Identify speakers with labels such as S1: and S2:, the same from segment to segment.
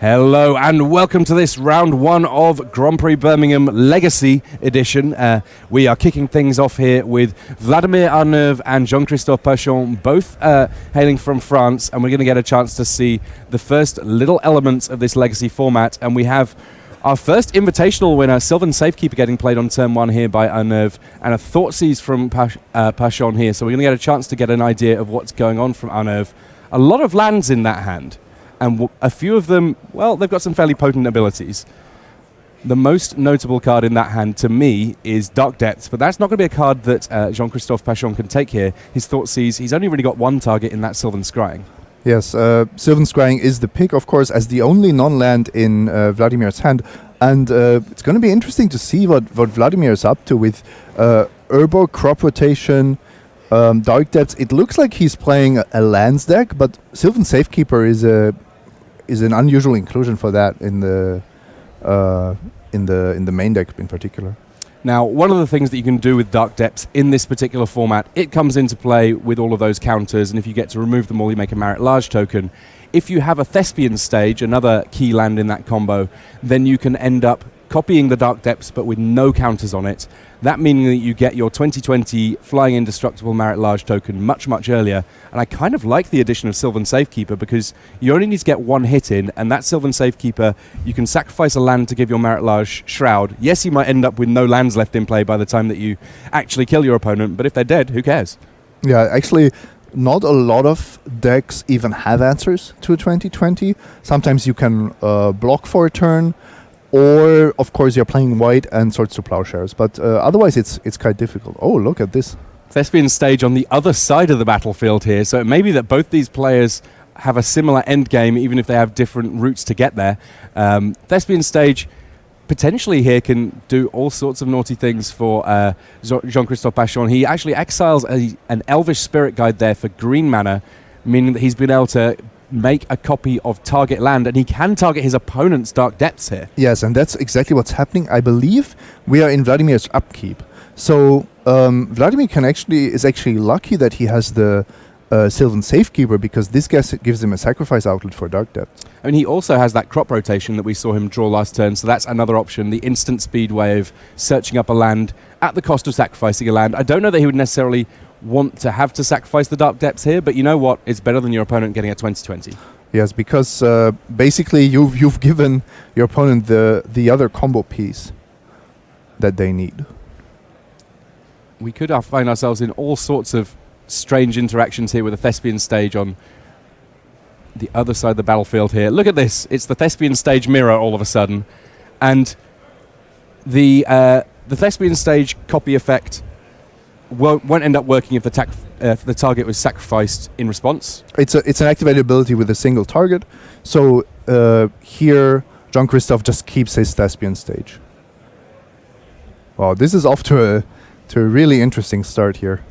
S1: Hello and welcome to this round one of Grand Prix Birmingham Legacy Edition. We are kicking things off here with Vladimir Arnauve and Jean-Christophe Pachon, both hailing from France, and we're going to get a chance to see the first little elements of this Legacy format. And we have our first invitational winner, Sylvan Safekeeper, getting played on turn one here by Arnauve, and a Thoughtseize from Pachon here. So we're going to get a chance to get an idea of what's going on from Arnauve. A lot of lands in that hand. And a few of them, well, they've got some fairly potent abilities. The most notable card in that hand, to me, is Dark Depths, but that's not going to be a card that Jean-Christophe Pachon can take here. His Thoughtseize, he's only really got one target in that Sylvan Scrying.
S2: Yes, Sylvan Scrying is the pick, of course, as the only non-land in Vladimir's hand. And it's going to be interesting to see what Vladimir is up to with Urbo, Crop Rotation, Dark Depths. It looks like he's playing a lands deck, but Sylvan Safekeeper is an unusual inclusion for that in the main deck in particular.
S1: Now, one of the things that you can do with Dark Depths in this particular format, it comes into play with all of those counters, and if you get to remove them all, you make a Marit Large token. If you have a Thespian Stage, another key land in that combo, then you can end up copying the Dark Depths but with no counters on it. That meaning that you get your 2020 Flying Indestructible Marit Large token much, much earlier. And I kind of like the addition of Sylvan Safekeeper because you only need to get one hit in, and that Sylvan Safekeeper, you can sacrifice a land to give your Marit Large Shroud. Yes, you might end up with no lands left in play by the time that you actually kill your opponent, but if they're dead, who cares?
S2: Yeah, actually, not a lot of decks even have answers to a 2020. Sometimes you can block for a turn, or, of course, you're playing white and Swords to Plowshares. But otherwise, it's quite difficult. Oh, look at this.
S1: Thespian Stage on the other side of the battlefield here. So it may be that both these players have a similar end game, even if they have different routes to get there. Thespian Stage potentially here can do all sorts of naughty things for Jean-Christophe Pachon. He actually exiles an Elvish Spirit Guide there for green mana, meaning that he's been able to make a copy of target land, and he can target his opponent's Dark Depths here.
S2: Yes, and that's exactly what's happening. I believe we are in Vladimir's upkeep. So Vladimir is actually lucky that he has the Sylvan Safekeeper, because this gives him a sacrifice outlet for Dark Depths.
S1: I mean, he also has that Crop Rotation that we saw him draw last turn, so that's another option, the instant speed way of searching up a land at the cost of sacrificing a land. I don't know that he would necessarily want to have to sacrifice the Dark Depths here, but you know what? It's better than your opponent getting a 2020.
S2: Yes, because basically you've given your opponent the other combo piece that they need.
S1: We could find ourselves in all sorts of strange interactions here with a Thespian Stage on the other side of the battlefield here. Look at this. It's the Thespian Stage mirror all of a sudden. And the Thespian Stage copy effect won't end up working if the target was sacrificed in response.
S2: It's an activated ability with a single target. So here, Jean-Christophe just keeps his Thespian Stage. Wow, this is off to a really interesting start here.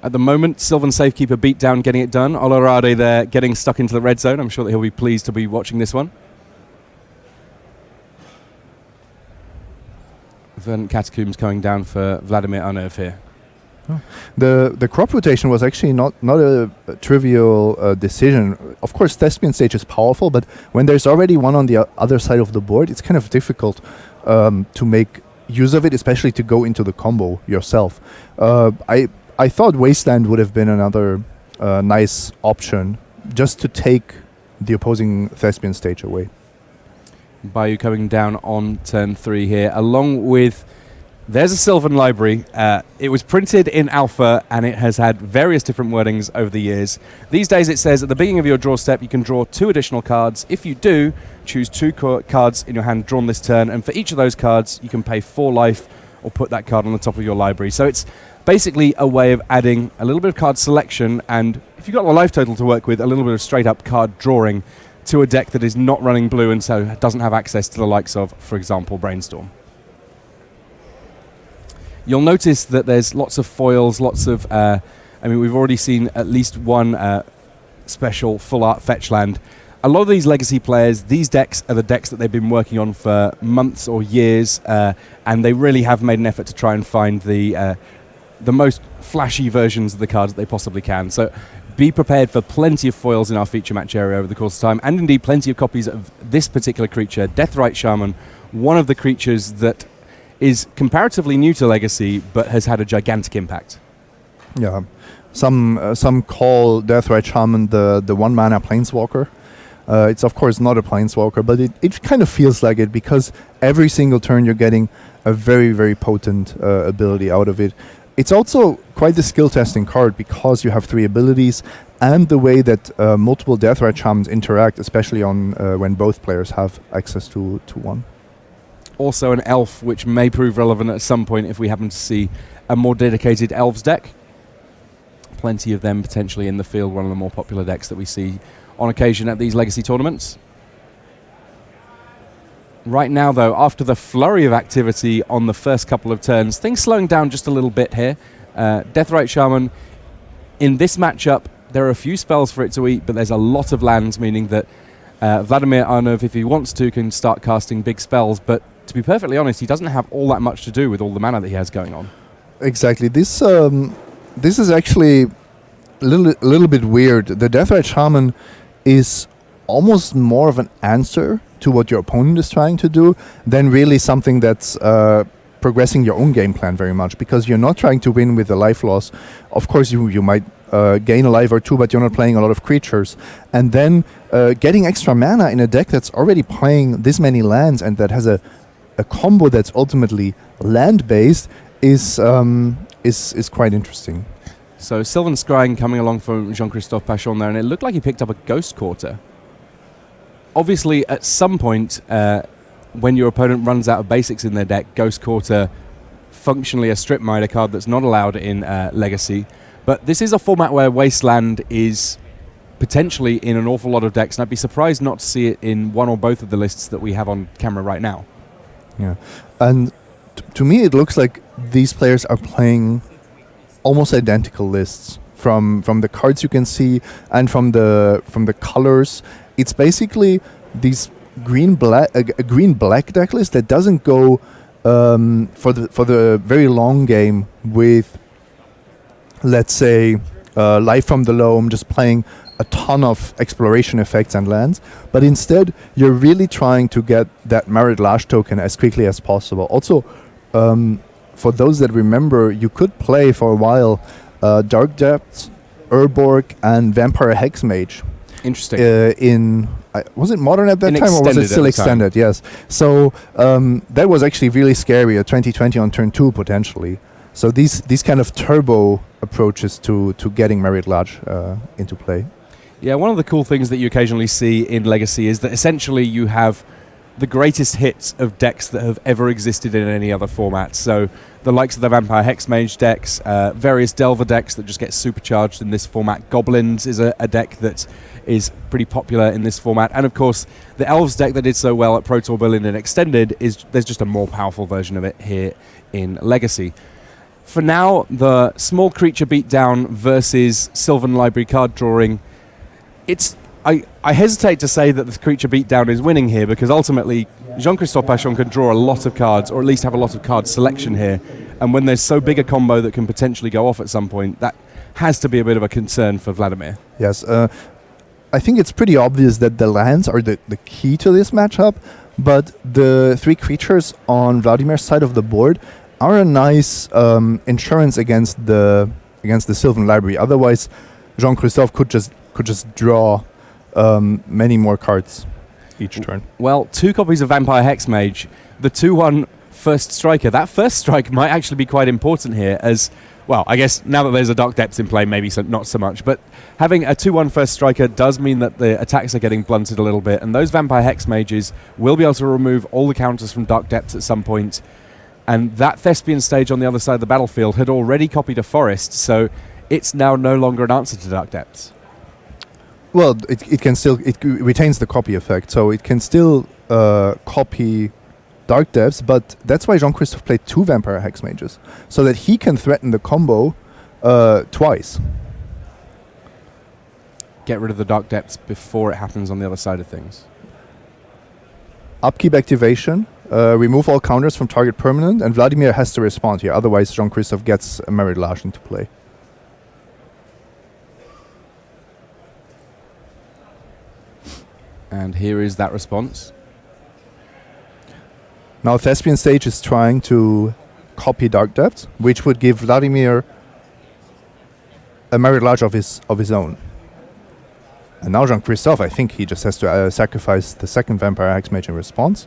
S1: At the moment, Sylvan Safekeeper beat down, getting it done. Olorade there getting stuck into the red zone. I'm sure that he'll be pleased to be watching this one. Verdant Catacombs coming down for Vladimir Arnauve here.
S2: Oh. The Crop Rotation was actually not a trivial decision. Of course, Thespian Stage is powerful, but when there's already one on the other side of the board, it's kind of difficult to make use of it, especially to go into the combo yourself. I thought Wasteland would have been another nice option, just to take the opposing Thespian Stage away.
S1: Bayou coming down on turn 3 here, along with... There's a Sylvan Library. It was printed in Alpha, and it has had various different wordings over the years. These days it says at the beginning of your draw step, you can draw 2 additional cards. If you do, choose 2 cards in your hand drawn this turn, and for each of those cards, you can pay 4 life or put that card on the top of your library. So it's basically a way of adding a little bit of card selection, and if you've got a life total to work with, a little bit of straight-up card drawing to a deck that is not running blue and so doesn't have access to the likes of, for example, Brainstorm. You'll notice that there's lots of foils, lots of... we've already seen at least one special full art fetch land. A lot of these legacy players, these decks are the decks that they've been working on for months or years, and they really have made an effort to try and find the most flashy versions of the cards that they possibly can. So be prepared for plenty of foils in our feature match area over the course of time, and indeed plenty of copies of this particular creature, Deathrite Shaman, one of the creatures that is comparatively new to Legacy, but has had a gigantic impact.
S2: Yeah, some call Deathrite Shaman the 1-mana Planeswalker. It's of course not a Planeswalker, but it kind of feels like it, because every single turn you're getting a very, very potent ability out of it. It's also quite the skill testing card, because you have 3 abilities, and the way that multiple Deathrite Shamans interact, especially on when both players have access to one.
S1: Also an elf, which may prove relevant at some point if we happen to see a more dedicated elves deck. Plenty of them potentially in the field, one of the more popular decks that we see on occasion at these Legacy tournaments. Right now, though, after the flurry of activity on the first couple of turns, things slowing down just a little bit here. Deathrite Shaman, in this matchup, there are a few spells for it to eat, but there's a lot of lands, meaning that Vladimir Arnov, if he wants to, can start casting big spells, but to be perfectly honest, he doesn't have all that much to do with all the mana that he has going on.
S2: Exactly. This is actually a little bit weird. The Deathrite Shaman is almost more of an answer to what your opponent is trying to do than really something that's progressing your own game plan very much, because you're not trying to win with a life loss. Of course, you might gain a life or two, but you're not playing a lot of creatures. And then getting extra mana in a deck that's already playing this many lands and that has a combo that's ultimately land-based is quite interesting.
S1: So Sylvan Scrying coming along from Jean-Christophe Pachon there, and it looked like he picked up a Ghost Quarter. Obviously, at some point, when your opponent runs out of basics in their deck, Ghost Quarter, functionally a strip miner card that's not allowed in Legacy. But this is a format where Wasteland is potentially in an awful lot of decks, and I'd be surprised not to see it in one or both of the lists that we have on camera right now.
S2: Yeah, and to me it looks like these players are playing almost identical lists from the cards you can see and from the colors. It's basically these green black deck list that doesn't go for the very long game with, let's say, Life from the Loam, just playing a ton of exploration effects and lands, but instead you're really trying to get that Marit Lash token as quickly as possible. Also, for those that remember, you could play for a while Dark Depths, Urborg, and Vampire Hexmage.
S1: Interesting.
S2: Was it modern at that time, or was it still extended? Yes. So that was actually really scary, a 2020 on turn 2 potentially. So these kind of turbo approaches to getting Marit Lash into play.
S1: Yeah, one of the cool things that you occasionally see in Legacy is that essentially you have the greatest hits of decks that have ever existed in any other format. So the likes of the Vampire Hexmage decks, various Delver decks that just get supercharged in this format. Goblins is a deck that is pretty popular in this format. And of course, the Elves deck that did so well at Pro Tour Berlin and Extended, there's just a more powerful version of it here in Legacy. For now, the small creature beatdown versus Sylvan Library card drawing, I hesitate to say that the creature beatdown is winning here, because ultimately Jean-Christophe Pachon can draw a lot of cards, or at least have a lot of card selection here, and when there's so big a combo that can potentially go off at some point, that has to be a bit of a concern for Vladimir.
S2: Yes, I think it's pretty obvious that the lands are the key to this matchup, but the 3 creatures on Vladimir's side of the board are a nice insurance against the Sylvan Library. Otherwise, Jean-Christophe could just draw many more cards each turn.
S1: Well, 2 copies of Vampire Hexmage, the 2/1 first striker. That first strike might actually be quite important here, as well, I guess now that there's a Dark Depths in play, maybe not so much, but having a 2/1 first striker does mean that the attacks are getting blunted a little bit, and those Vampire Hexmages will be able to remove all the counters from Dark Depths at some point. And that Thespian stage on the other side of the battlefield had already copied a forest, so it's now no longer an answer to Dark Depths.
S2: Well, it retains the copy effect, so it can still copy Dark Depths, but that's why Jean-Christophe played 2 Vampire Hexmages, so that he can threaten the combo twice.
S1: Get rid of the Dark Depths before it happens on the other side of things.
S2: Upkeep activation, remove all counters from target permanent, and Vladimir has to respond here, otherwise Jean-Christophe gets a Marit Lash into play.
S1: And here is that response.
S2: Now Thespian Stage is trying to copy Dark Depths, which would give Vladimir a merit large of his own. And now Jean-Christophe, I think he just has to sacrifice the second Vampire Hexmage in response,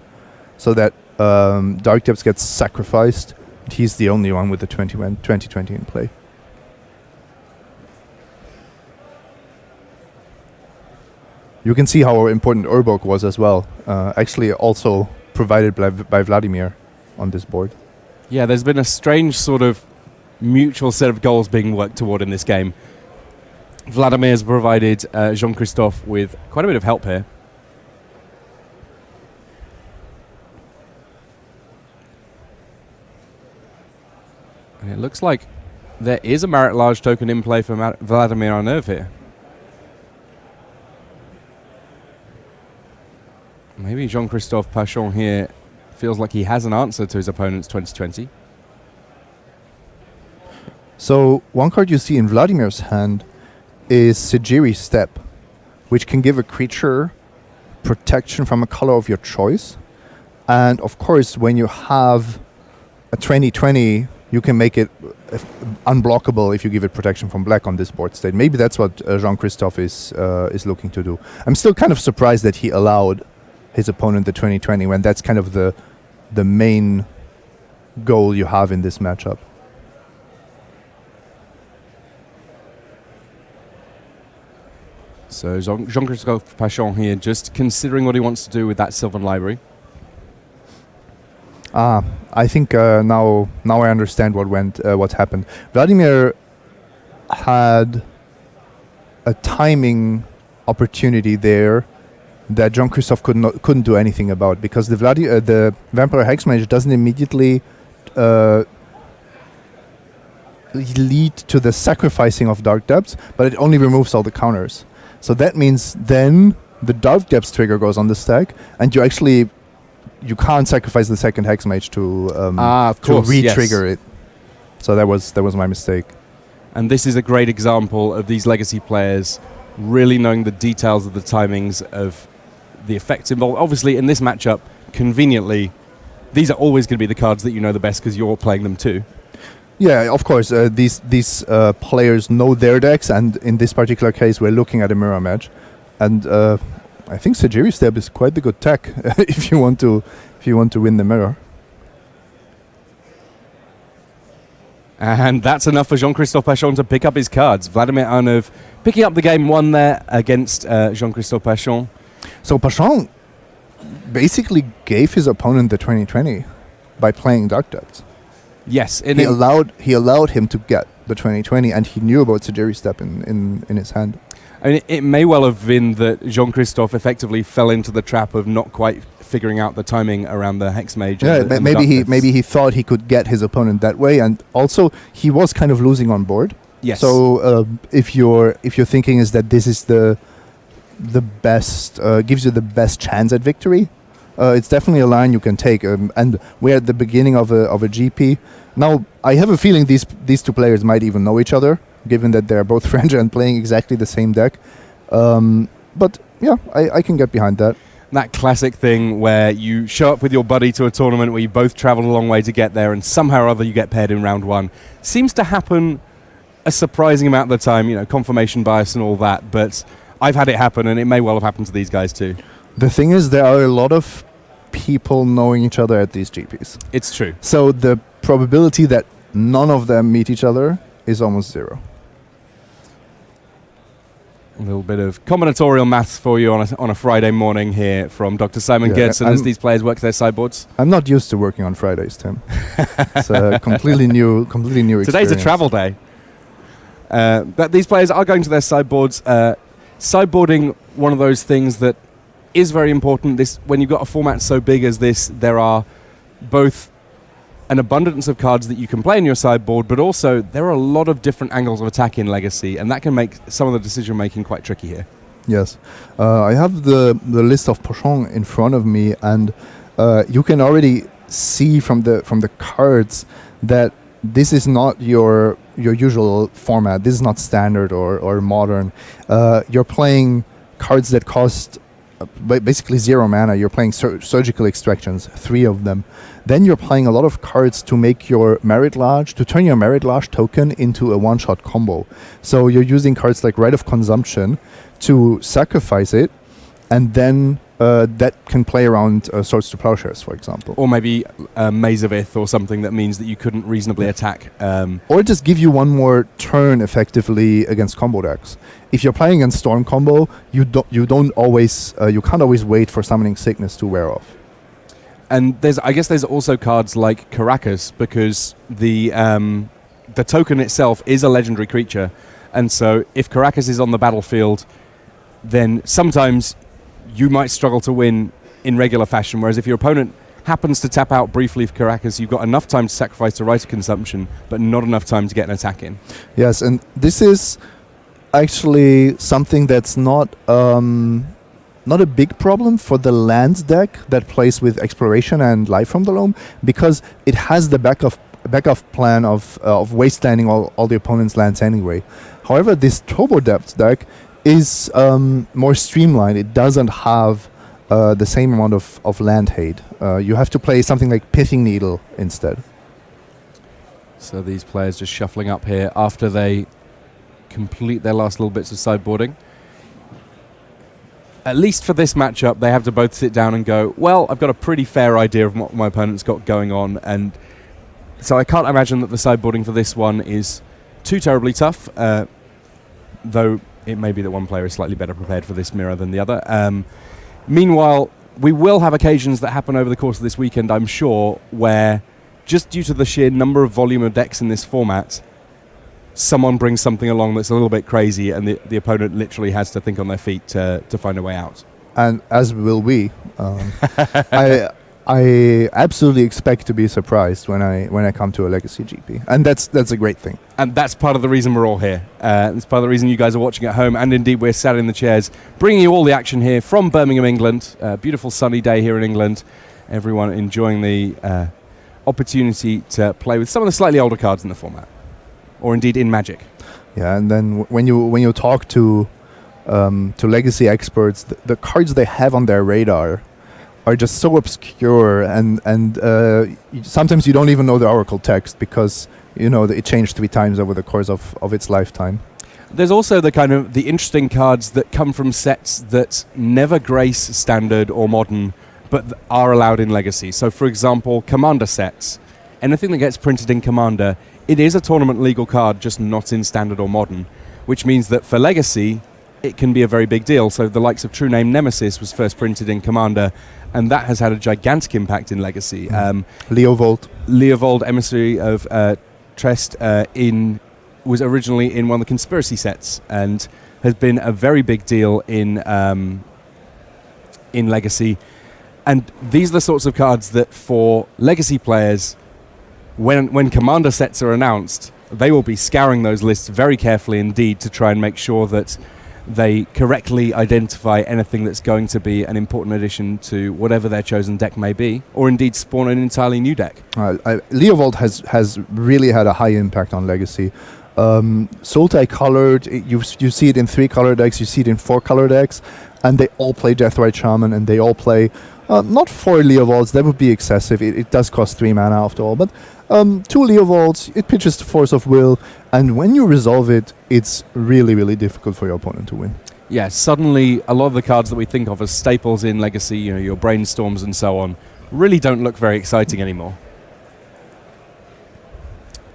S2: so that Dark Depths gets sacrificed. He's the only one with the 2020 in play. You can see how important Urbok was as well. Actually, also provided by Vladimir on this board.
S1: Yeah, there's been a strange sort of mutual set of goals being worked toward in this game. Vladimir has provided Jean-Christophe with quite a bit of help here. And it looks like there is a merit large token in play for Vladimir Arnauv here. Maybe Jean-Christophe Pachon here feels like he has an answer to his opponent's 2020.
S2: So one card you see in Vladimir's hand is Sigiri Step, which can give a creature protection from a color of your choice. And of course, when you have a 2020, you can make it unblockable if you give it protection from black on this board state. Maybe that's what Jean-Christophe is looking to do. I'm still kind of surprised that he allowed his opponent the 2020 when that's kind of the main goal you have in this matchup.
S1: So Jean-Christophe Pachon here just considering what he wants to do with that Sylvan Library.
S2: I think now I understand what happened. Vladimir had a timing opportunity there that Jean-Christophe couldn't do anything about, because the Vampire Hexmage doesn't immediately lead to the sacrificing of Dark Depths, but it only removes all the counters. So that means then the Dark Depths trigger goes on the stack, and you can't sacrifice the second Hexmage to re-trigger it. So that was my mistake.
S1: And this is a great example of these legacy players really knowing the details of the timings of the effects involved. Obviously, in this matchup, conveniently, these are always going to be the cards that you know the best because you're playing them too.
S2: Yeah, of course. These players know their decks, and in this particular case, we're looking at a mirror match. And I think Sigiri Step is quite a good tech if you want to win the mirror.
S1: And that's enough for Jean-Christophe Pachon to pick up his cards. Vladimir Arnauv picking up the game 1 there against Jean-Christophe Pachon.
S2: So Pachon basically gave his opponent the 2020 by playing Dark Depths.
S1: Yes.
S2: He allowed him to get the 2020, and he knew about Sigiri Step in his hand.
S1: I mean, it may well have been that Jean-Christophe effectively fell into the trap of not quite figuring out the timing around the Hexmage.
S2: Yeah, maybe he thought he could get his opponent that way, and also he was kind of losing on board.
S1: Yes.
S2: So if your thinking is that this is the best, gives you the best chance at victory, it's definitely a line you can take. And we're at the beginning of a GP. Now I have a feeling these two players might even know each other, given that they're both French and playing exactly the same deck. But yeah, I can get behind that.
S1: That classic thing where you show up with your buddy to a tournament where you both traveled a long way to get there and somehow or other you get paired in round 1. Seems to happen a surprising amount of the time, confirmation bias and all that, but I've had it happen and it may well have happened to these guys too.
S2: The thing is, there are a lot of people knowing each other at these GPs.
S1: It's true.
S2: So the probability that none of them meet each other is almost 0.
S1: A little bit of combinatorial maths for you on a Friday morning here from Dr. Simon Gertzen as these players work their sideboards.
S2: I'm not used to working on Fridays, Tim. It's a completely new experience.
S1: Today's a travel day. But these players are going to their sideboards. Sideboarding, one of those things that is very important. When you've got a format so big as this, there are both an abundance of cards that you can play in your sideboard, but also there are a lot of different angles of attack in Legacy, and that can make some of the decision making quite tricky here.
S2: Yes, I have the list of Pachon in front of me, and you can already see from the cards that this is not your usual format. This is not standard or modern. You're playing cards that cost basically 0 mana. You're playing surgical extractions, 3 of them. Then you're playing a lot of cards to make your Merit Large, to turn your Merit Large token into a one-shot combo. So you're using cards like Rite of Consumption to sacrifice it, and then that can play around Swords to Plowshares, for example.
S1: Or maybe Maze of Ith or something that means that you couldn't reasonably attack.
S2: Or just give you one more turn effectively against combo decks. If you're playing against Storm combo, you can't always wait for Summoning Sickness to wear off.
S1: And I guess there's also cards like Caracas, because the token itself is a legendary creature, and so if Caracas is on the battlefield, then sometimes you might struggle to win in regular fashion, whereas if your opponent happens to tap out briefly for Caracas, you've got enough time to sacrifice to Rite of Consumption, but not enough time to get an attack in.
S2: Yes, and this is actually something that's not a big problem for the lands deck that plays with Exploration and Life from the Loam, because it has the backup plan of wastelanding all the opponent's lands anyway. However, this Turbo Depth deck is more streamlined. It doesn't have the same amount of land hate. You have to play something like Pithing Needle instead.
S1: So these players just shuffling up here after they complete their last little bits of sideboarding. At least for this matchup, they have to both sit down and go, well, I've got a pretty fair idea of what my opponent's got going on, and so I can't imagine that the sideboarding for this one is too terribly tough, though it may be that one player is slightly better prepared for this mirror than the other. Meanwhile, we will have occasions that happen over the course of this weekend, I'm sure, where just due to the sheer number of volume of decks in this format, someone brings something along that's a little bit crazy, and the opponent literally has to think on their feet to find a way out.
S2: And as will we. I absolutely expect to be surprised when I come to a Legacy GP, and that's a great thing.
S1: And that's part of the reason we're all here. It's part of the reason you guys are watching at home, and indeed we're sat in the chairs, bringing you all the action here from Birmingham, England. Beautiful sunny day here in England. Everyone enjoying the opportunity to play with some of the slightly older cards in the format, or indeed in Magic.
S2: Yeah, and then when you talk to Legacy experts, the cards they have on their radar are just so obscure, and sometimes you don't even know the Oracle text, because it changed 3 times over the course of its lifetime.
S1: There's also the interesting cards that come from sets that never grace Standard or Modern, but are allowed in Legacy. So, for example, Commander sets. Anything that gets printed in Commander, it is a tournament legal card, just not in Standard or Modern, which means that for Legacy, it can be a very big deal. So the likes of True Name Nemesis was first printed in Commander, and that has had a gigantic impact in Legacy. Leovold, Emissary of Trest, was originally in one of the Conspiracy sets, and has been a very big deal in Legacy. And these are the sorts of cards that for Legacy players, when Commander sets are announced, they will be scouring those lists very carefully indeed to try and make sure that they correctly identify anything that's going to be an important addition to whatever their chosen deck may be, or indeed spawn an entirely new deck.
S2: Leovold has really had a high impact on Legacy. Sultai-colored, you see it in 3-color decks, you see it in 4-color decks, and they all play Deathrite Shaman, and they all play not 4 Leovolds, that would be excessive. It does cost 3 mana after all, but 2 Leovolds, it pitches to Force of Will, and when you resolve it, it's really, really difficult for your opponent to win.
S1: Yeah, suddenly a lot of the cards that we think of as staples in Legacy, your Brainstorms and so on, really don't look very exciting anymore.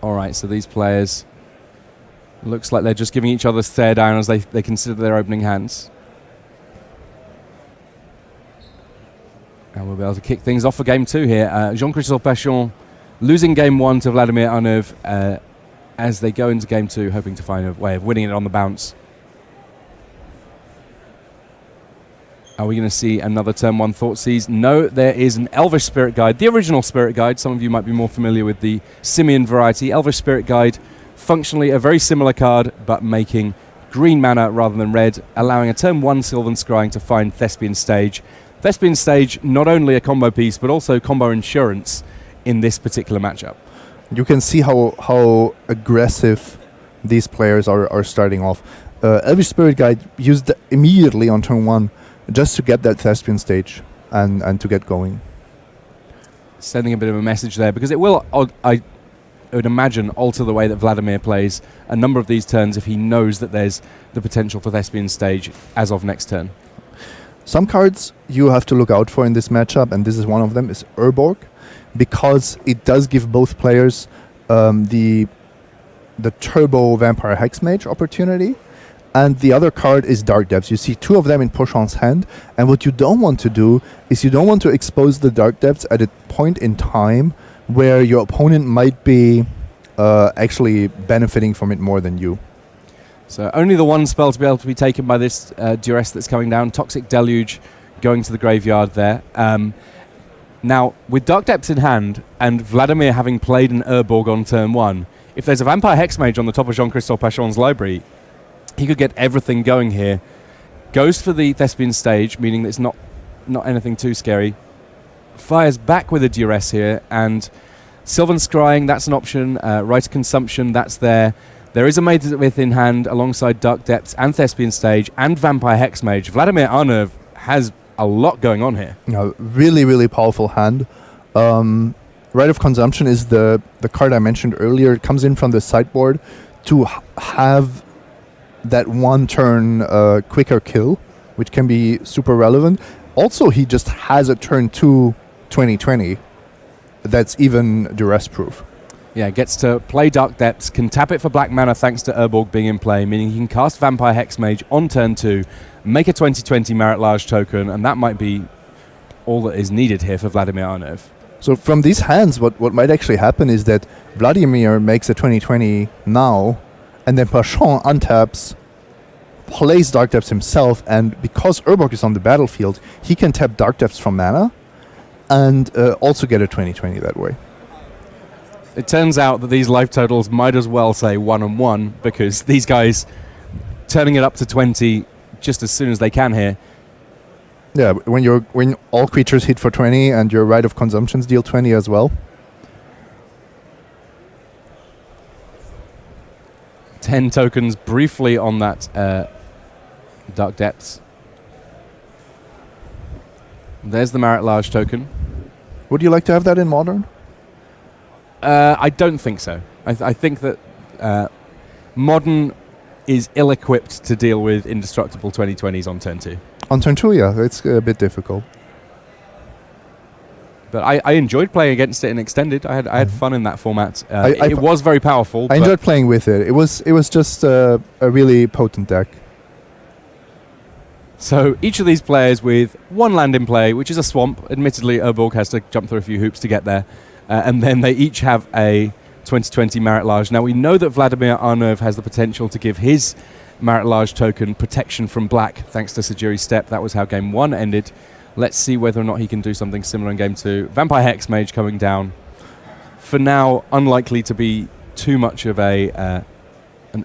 S1: All right, so these players, looks like they're just giving each other stare down as they consider their opening hands. And we'll be able to kick things off for game 2 here. Jean-Christophe Pachon losing game 1 to Vladimir Arnauv as they go into game 2, hoping to find a way of winning it on the bounce. Are we going to see another turn 1 Thoughtseize? No, there is an Elvish Spirit Guide, the original Spirit Guide. Some of you might be more familiar with the Simian variety. Elvish Spirit Guide, functionally a very similar card, but making green mana rather than red, allowing a turn 1 Sylvan Scrying to find Thespian Stage. Thespian Stage, not only a combo piece, but also combo insurance in this particular matchup.
S2: You can see how aggressive these players are starting off. Elvish Spirit Guide used immediately on turn 1 just to get that Thespian stage and to get going.
S1: Sending a bit of a message there, because it will, I would imagine, alter the way that Vladimir plays a number of these turns if he knows that there's the potential for Thespian stage as of next turn.
S2: Some cards you have to look out for in this matchup, and this is one of them, is Urborg, because it does give both players the Turbo Vampire Hexmage opportunity, and the other card is Dark Depths. You see two of them in Pochon's hand, and what you don't want to do is you don't want to expose the Dark Depths at a point in time where your opponent might be actually benefiting from it more than you.
S1: So only the one spell to be able to be taken by this duress that's coming down. Toxic Deluge going to the graveyard there. Now, with Dark Depths in hand, and Vladimir having played an Urborg on turn 1, if there's a Vampire Hexmage on the top of Jean-Christophe Pachon's library, he could get everything going here. Goes for the Thespian stage, meaning that it's not anything too scary. Fires back with a duress here, and Sylvan Scrying, that's an option. Rite of Consumption, that's there. There is a Maze of Ith in hand alongside Dark Depths and Thespian stage and Vampire Hexmage. Vladimir Arnev has a lot going on here.
S2: Really, really powerful hand. Rite of Consumption is the card I mentioned earlier. It comes in from the sideboard to have that one turn quicker kill, which can be super relevant. Also, he just has a turn 2 2020 that's even duress proof.
S1: Yeah, gets to play Dark Depths, can tap it for black mana thanks to Urborg being in play, meaning he can cast Vampire Hexmage on turn 2, make a 2020 Merit Large token, and that might be all that is needed here for Vladimir Arnev.
S2: So from these hands, what might actually happen is that Vladimir makes a 2020 now, and then Pachon untaps, plays Dark Depths himself, and because Urborg is on the battlefield, he can tap Dark Depths from mana, and also get a 2020 that way.
S1: It turns out that these life totals might as well say 1 and 1, because these guys turning it up to 20 just as soon as they can here.
S2: Yeah, when all creatures hit for 20 and your Rite of Consumptions deal 20 as well.
S1: 10 tokens briefly on that Dark Depths. There's the Merit Large token.
S2: Would you like to have that in Modern?
S1: I don't think so. I think that Modern is ill-equipped to deal with indestructible 2020s on turn 2.
S2: On turn 2, yeah, it's a bit difficult.
S1: But I enjoyed playing against it in Extended. I had fun in that format. It was very powerful.
S2: I enjoyed playing with it. It was just a really potent deck.
S1: So each of these players with one land in play, which is a swamp. Admittedly, Urborg has to jump through a few hoops to get there. And then they each have a 2020 Merit Large. Now, we know that Vladimir Arnev has the potential to give his Merit Large token protection from black, thanks to Sajiri's Step. That was how Game 1 ended. Let's see whether or not he can do something similar in Game 2. Vampire Hexmage coming down. For now, unlikely to be too much of an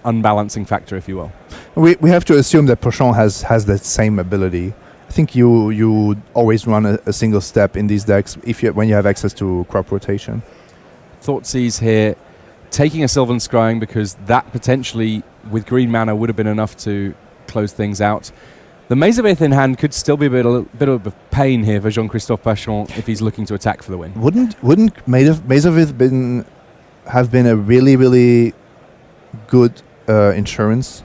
S1: unbalancing factor, if you will.
S2: We have to assume that Pochon has that same ability. I think you always run a single step in these decks when you have access to crop rotation.
S1: Thoughtseize here, taking a Sylvan Scrying, because that potentially, with green mana, would have been enough to close things out. The Maze of Ith in hand could still be a bit of a pain here for Jean-Christophe Pachon if he's looking to attack for the win.
S2: Wouldn't Maze of Ith have been a really, really good insurance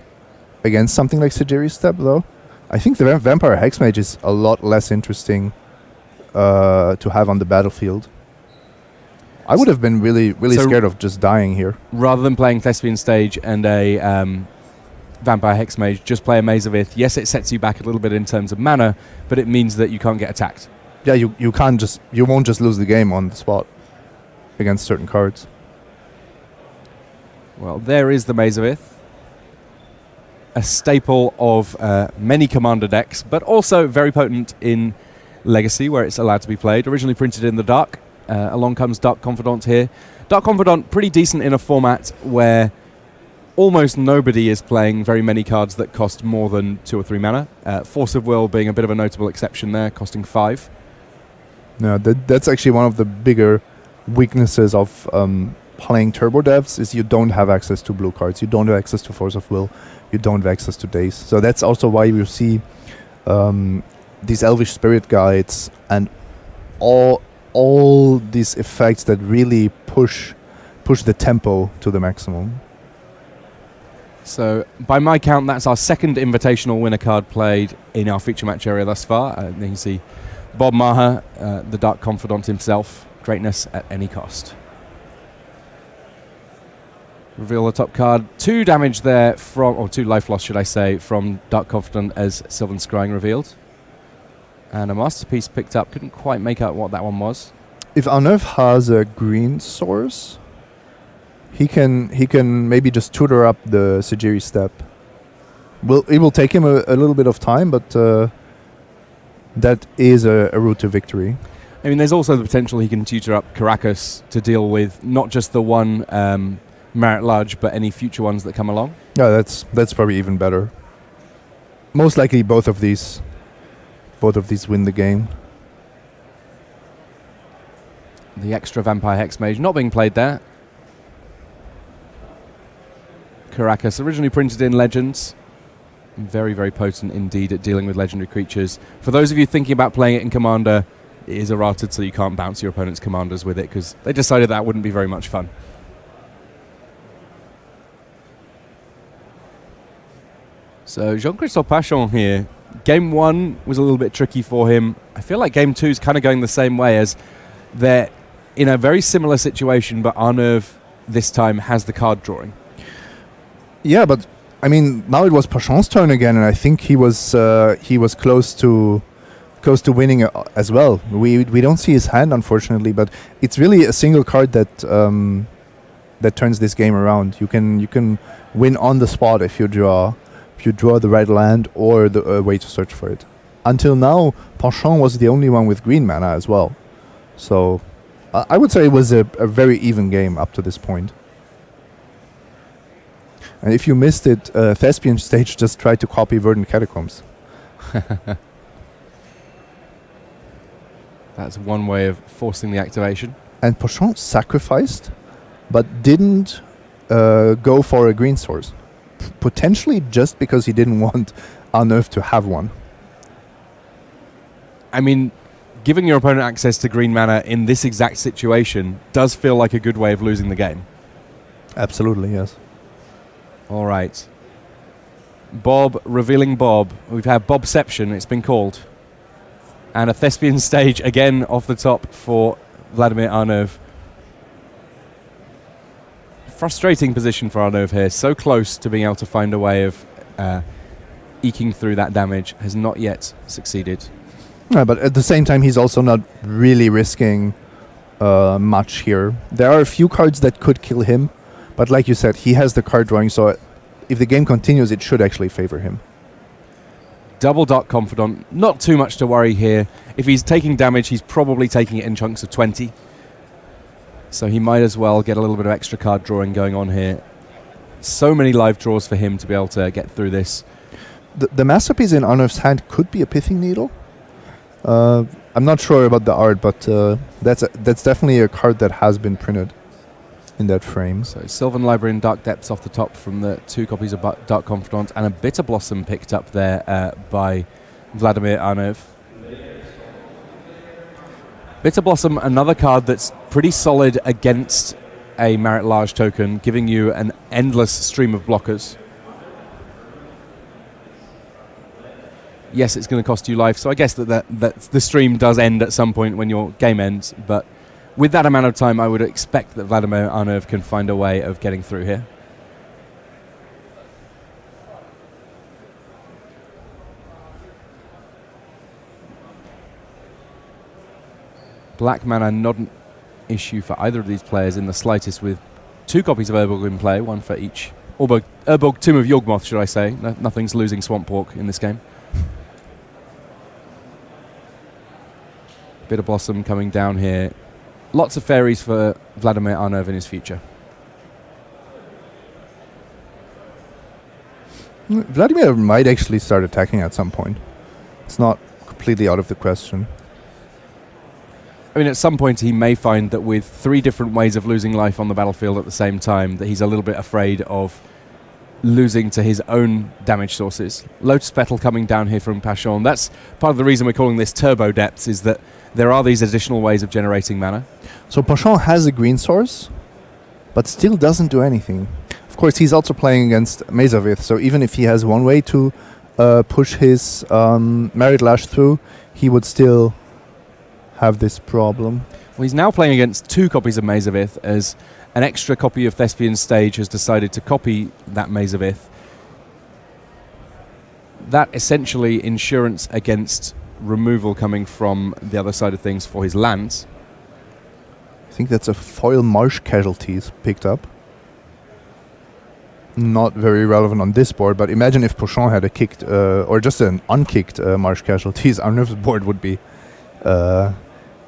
S2: against something like Sajiri's Step, though? I think the Vampire Hexmage is a lot less interesting to have on the battlefield. I would have been really scared of just dying here.
S1: Rather than playing Thespian Stage and a Vampire Hexmage, just play a Maze of Ith. Yes, it sets you back a little bit in terms of mana, but it means that you can't get attacked.
S2: Yeah, you won't just lose the game on the spot against certain cards.
S1: Well, there is the Maze of Ith. A staple of many Commander decks, but also very potent in Legacy, where it's allowed to be played. Originally printed in the dark. Along comes Dark Confidant here. Dark Confidant, pretty decent in a format where almost nobody is playing very many cards that cost more than 2 or 3 mana. Force of Will being a bit of a notable exception there, costing 5.
S2: No, that's actually one of the bigger weaknesses of playing Turbo Devs, is you don't have access to blue cards. You don't have access to Force of Will. You don't have access to Daze. So that's also why you see these elvish spirit guides and all these effects that really push the tempo to the maximum.
S1: So, by my count, that's our second invitational winner card played in our feature match area thus far. You can see Bob Maher, the Dark Confidant himself, greatness at any cost. Reveal the top card. 2 damage there from, or 2 life loss, should I say, from Dark Confidant as Sylvan Scrying revealed. And a masterpiece picked up. Couldn't quite make out what that one was.
S2: If Arnev has a green source, he can maybe just tutor up the Sigiri step. It will take him a little bit of time, but that is a route to victory.
S1: I mean, there's also the potential he can tutor up Caracas to deal with not just the one Merit Large, but any future ones that come along.
S2: Yeah, that's probably even better. Most likely, both of these win the game.
S1: The extra Vampire Hex Mage not being played there. Caracas, originally printed in Legends. Very, very potent indeed at dealing with legendary creatures. For those of you thinking about playing it in Commander, it is errated, so you can't bounce your opponent's commanders with it, because they decided that wouldn't be very much fun. So Jean-Christophe Pachon here. Game 1 was a little bit tricky for him. I feel like Game 2 is kind of going the same way, as they're in a very similar situation, but Arnev this time has the card drawing. Yeah,
S2: but I mean, now it was Pachon's turn again, and I think he was close to winning as well. We don't see his hand, unfortunately, but it's really a single card that turns this game around. You can win on the spot if you draw the right land or the way to search for it. Until now, Pachon was the only one with green mana as well. So I would say it was a very even game up to this point. And if you missed it, Thespian Stage just tried to copy Verdant Catacombs.
S1: That's one way of forcing the activation.
S2: And Pachon sacrificed, but didn't go for a green source. Potentially just because he didn't want Arnev to have one.
S1: I mean, giving your opponent access to green mana in this exact situation does feel like a good way of losing the game.
S2: Absolutely, yes.
S1: All right. Bob, revealing Bob. We've had Bobception, it's been called. And a Thespian Stage again off the top for Vladimir Arnev. Frustrating position for Arnev here. So close to being able to find a way of eking through that damage. Has not yet succeeded.
S2: Yeah, but at the same time, he's also not really risking much here. There are a few cards that could kill him. But like you said, he has the card drawing, so if the game continues, it should actually favor him.
S1: Double Dark Confidant. Not too much to worry here. If he's taking damage, he's probably taking it in chunks of 20. So he might as well get a little bit of extra card drawing going on here. So many live draws for him to be able to get through this.
S2: The masterpiece in Arnev's hand could be a Pithing Needle. I'm not sure about the art, but that's definitely a card that has been printed in that frame.
S1: So Sylvan Library and Dark Depths off the top from the 2 copies of Dark Confidant, and a Bitter Blossom picked up there by Vladimir Arnev. Bitter Blossom, another card that's pretty solid against a Merit Large token, giving you an endless stream of blockers. Yes, it's going to cost you life, so I guess that the stream does end at some point when your game ends, but with that amount of time, I would expect that Vladimir Arnev can find a way of getting through here. Black mana not an issue for either of these players in the slightest, with 2 copies of Urborg in play, 1 for each. Urborg Tomb of Yawgmoth, should I say. Nothing's losing Swamp Walk in this game. Bitter Blossom coming down here. Lots of fairies for Vladimir Arnev in his future.
S2: Vladimir might actually start attacking at some point. It's not completely out of the question.
S1: I mean, at some point he may find that with 3 different ways of losing life on the battlefield at the same time, that he's a little bit afraid of losing to his own damage sources. Lotus Petal coming down here from Pachon. That's part of the reason we're calling this Turbo Depths, is that there are these additional ways of generating mana.
S2: So Pachon has a green source, but still doesn't do anything. Of course, he's also playing against Mazavith, so even if he has one way to push his Merit Lash through, he would still have this problem.
S1: Well, he's now playing against 2 copies of Mazavith, as an extra copy of Thespian Stage has decided to copy that Mazavith. That essentially insurance against removal coming from the other side of things for his lands.
S2: I think that's a foil Marsh Casualties picked up. Not very relevant on this board, but imagine if Pachon had a kicked, or just an unkicked Marsh Casualties, our nervous board would be